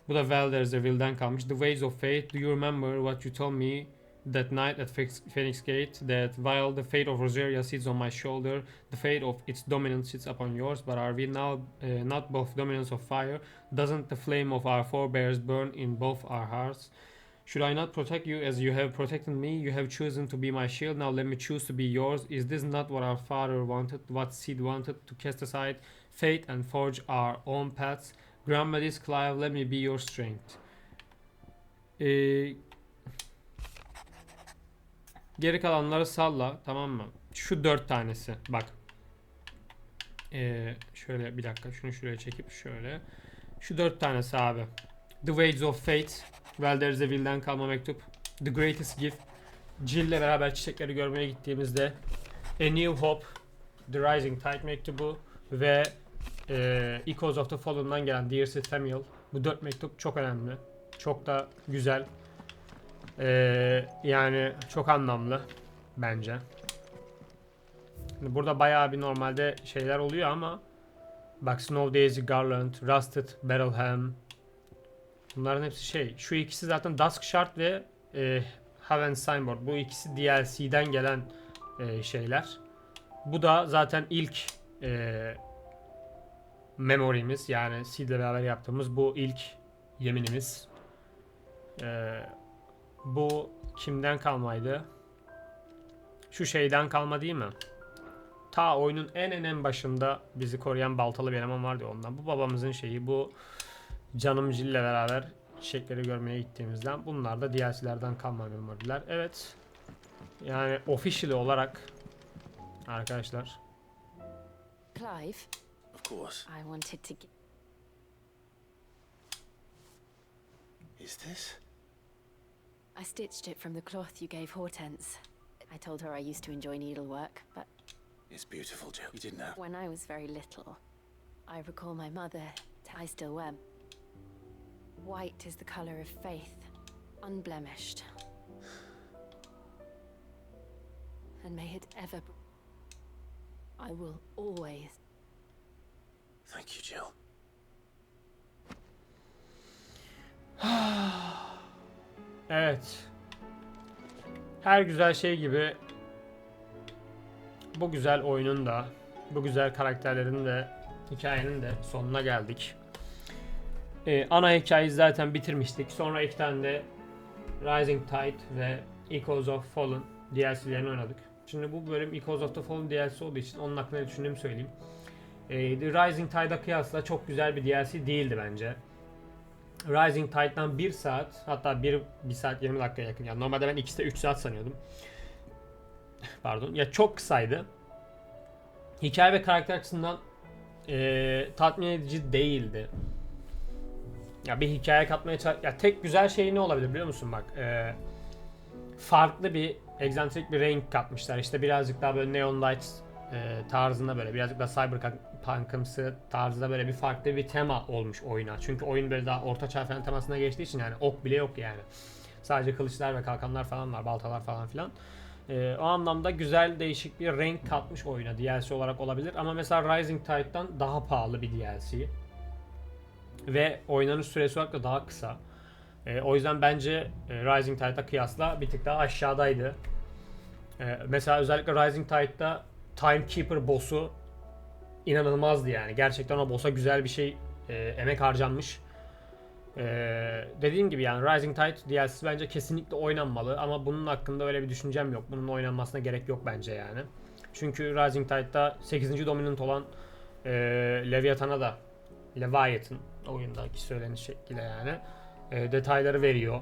S1: Bu da Well There's a Will'den kalmış. The Ways of Fate. Do you remember what you told me that night at Phoenix Gate, that while the fate of Rosaria sits on my shoulder, the fate of its dominance sits upon yours, but are we now not both dominants of fire? Doesn't the flame of our forebears burn in both our hearts? Should I not protect you as you have protected me? You have chosen to be my shield, now let me choose to be yours. Is this not what our father wanted, what Sid wanted, to cast aside fate and forge our own paths? Grant me this, Clive, let me be your strength. Geri kalanları salla, tamam mı? Şu 4 tanesi bak. Şöyle bir dakika, şunu şuraya çekip şöyle. Şu 4 tanesi abi. The Ways of Fate, Well There's a Will'den kalma mektup. The Greatest Gift, Jill'le beraber çiçekleri görmeye gittiğimizde. A New Hope, The Rising Tide mektubu ve Echoes of the Fallen'dan gelen Dear Sid Famiel. Bu 4 mektup çok önemli. Çok da güzel. Yani çok anlamlı bence. Burada bayağı bir normalde şeyler oluyor ama bak, Snow Daisy Garland, Rusted Barrelham, bunların hepsi şey. Şu ikisi zaten Dusk Shard ve Haven Signboard. Bu ikisi DLC'den gelen şeyler. Bu da zaten ilk memorimiz, yani Sid'le beraber yaptığımız bu ilk yeminimiz. Bu kimden kalmaydı? Şu şeyden kalma değil mi? Ta oyunun en başında bizi koruyan baltalı bir eleman vardı ondan. Bu babamızın şeyi. Bu canım Jill'le beraber çiçekleri görmeye gittiğimizden. Bunlar da DLC'lerden kalma memoriler. Evet. Yani official olarak arkadaşlar.
S8: Clive?
S6: Of course.
S8: I wanted to
S6: Is this?
S8: I stitched it from the cloth you gave Hortense. I told her I used to enjoy needlework, but
S6: It's beautiful, Jill. You didn't have...
S8: when I was very little, I recall my mother. I still wear. White is the color of faith, unblemished. And may it ever. I will always.
S6: Thank you, Jill.
S1: Evet. Her güzel şey gibi bu güzel oyunun da, bu güzel karakterlerin de, hikayenin de sonuna geldik. Ana hikayeyi zaten bitirmiştik. Sonra iki tane de Rising Tide ve Echoes of Fallen DLC'lerini oynadık. Şimdi bu bölüm Echoes of the Fallen DLC olduğu için onun hakkında ne düşündüğümü söyleyeyim. The Rising Tide'a kıyasla çok güzel bir DLC değildi bence. Rising Tide'dan 1 saat, hatta 1 saat 20 dakikaya yakın. Yani normalde ben ikisi de 3 saat sanıyordum. Pardon. Ya çok kısaydı. Hikaye ve karakter açısından tatmin edici değildi. Ya bir hikaye katmaya ya tek güzel şey ne olabilir biliyor musun bak? Farklı bir egzantrik bir renk katmışlar. İşte birazcık daha böyle Neon Lights tarzında, böyle birazcık da cyberpunk'ımsı tarzında böyle bir farklı bir tema olmuş oyuna. Çünkü oyun böyle daha ortaçağ falan temasına geçtiği için yani ok bile yok yani. Sadece kılıçlar ve kalkanlar falan var, baltalar falan filan. O anlamda güzel, değişik bir renk katmış oyuna. DLC olarak olabilir ama mesela Rising Tide'dan daha pahalı bir DLC. Ve oynanış süresi olarak da daha kısa. O yüzden bence Rising Tide'a kıyasla bir tık daha aşağıdaydı. Mesela özellikle Rising Tide'da Timekeeper boss'u inanılmazdı yani. Gerçekten o boss'a güzel bir şey, emek harcanmış. Dediğim gibi yani Rising Tide DLC'si bence kesinlikle oynanmalı ama bunun hakkında öyle bir düşüncem yok. Bunun oynanmasına gerek yok bence yani. Çünkü Rising Tide'da 8. dominant olan Leviathan'a da Leviathan oyundaki söyleniş şekliyle yani detayları veriyor.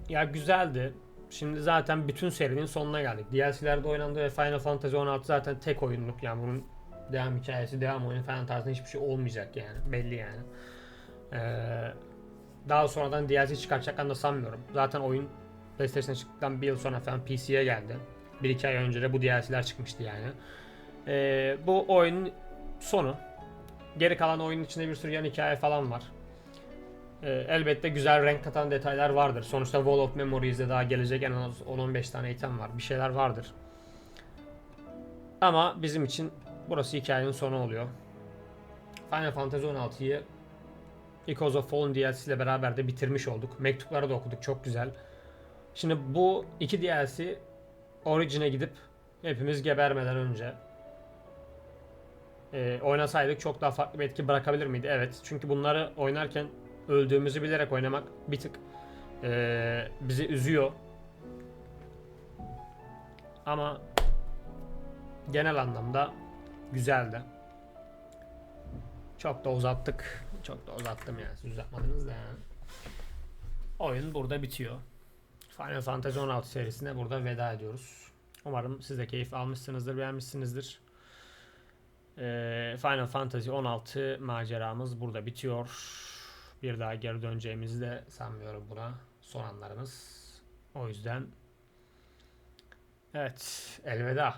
S1: Ya güzeldi. Şimdi zaten bütün serinin sonuna geldik. DLC'lerde oynandı ve Final Fantasy 16 zaten tek oyunluk. Yani bunun devam hikayesi, devam oyunu falan tarzında hiçbir şey olmayacak yani. Belli yani. Daha sonradan DLC çıkartacaklarını da sanmıyorum. Zaten oyun PlayStation'a çıktıktan bir yıl sonra falan PC'ye geldi. 1-2 ay önce de bu DLC'ler çıkmıştı yani. Bu oyunun sonu. Geri kalan oyunun içinde bir sürü yan hikaye falan var. Elbette güzel renk katan detaylar vardır. Sonuçta Wall of Memories'de daha gelecek en az 10-15 tane item var. Bir şeyler vardır. Ama bizim için burası hikayenin sonu oluyor. Final Fantasy 16'yı Echoes of Fallen DLC ile beraber de bitirmiş olduk. Mektupları da okuduk. Çok güzel. Şimdi bu iki DLC Origin'e gidip hepimiz gebermeden önce oynasaydık çok daha farklı bir etki bırakabilir miydi? Evet. Çünkü bunları oynarken öldüğümüzü bilerek oynamak bir tık bizi üzüyor. Ama genel anlamda güzeldi. Çok da uzattık. Çok da uzattım yani. Siz uzatmadınız da yani. Oyun burada bitiyor. Final Fantasy 16 serisine burada veda ediyoruz. Umarım siz de keyif almışsınızdır, beğenmişsinizdir. Final Fantasy 16 maceramız burada bitiyor. Bir daha geri döneceğimizi de sanmıyorum buna. Son anlarımız. O yüzden evet, elveda.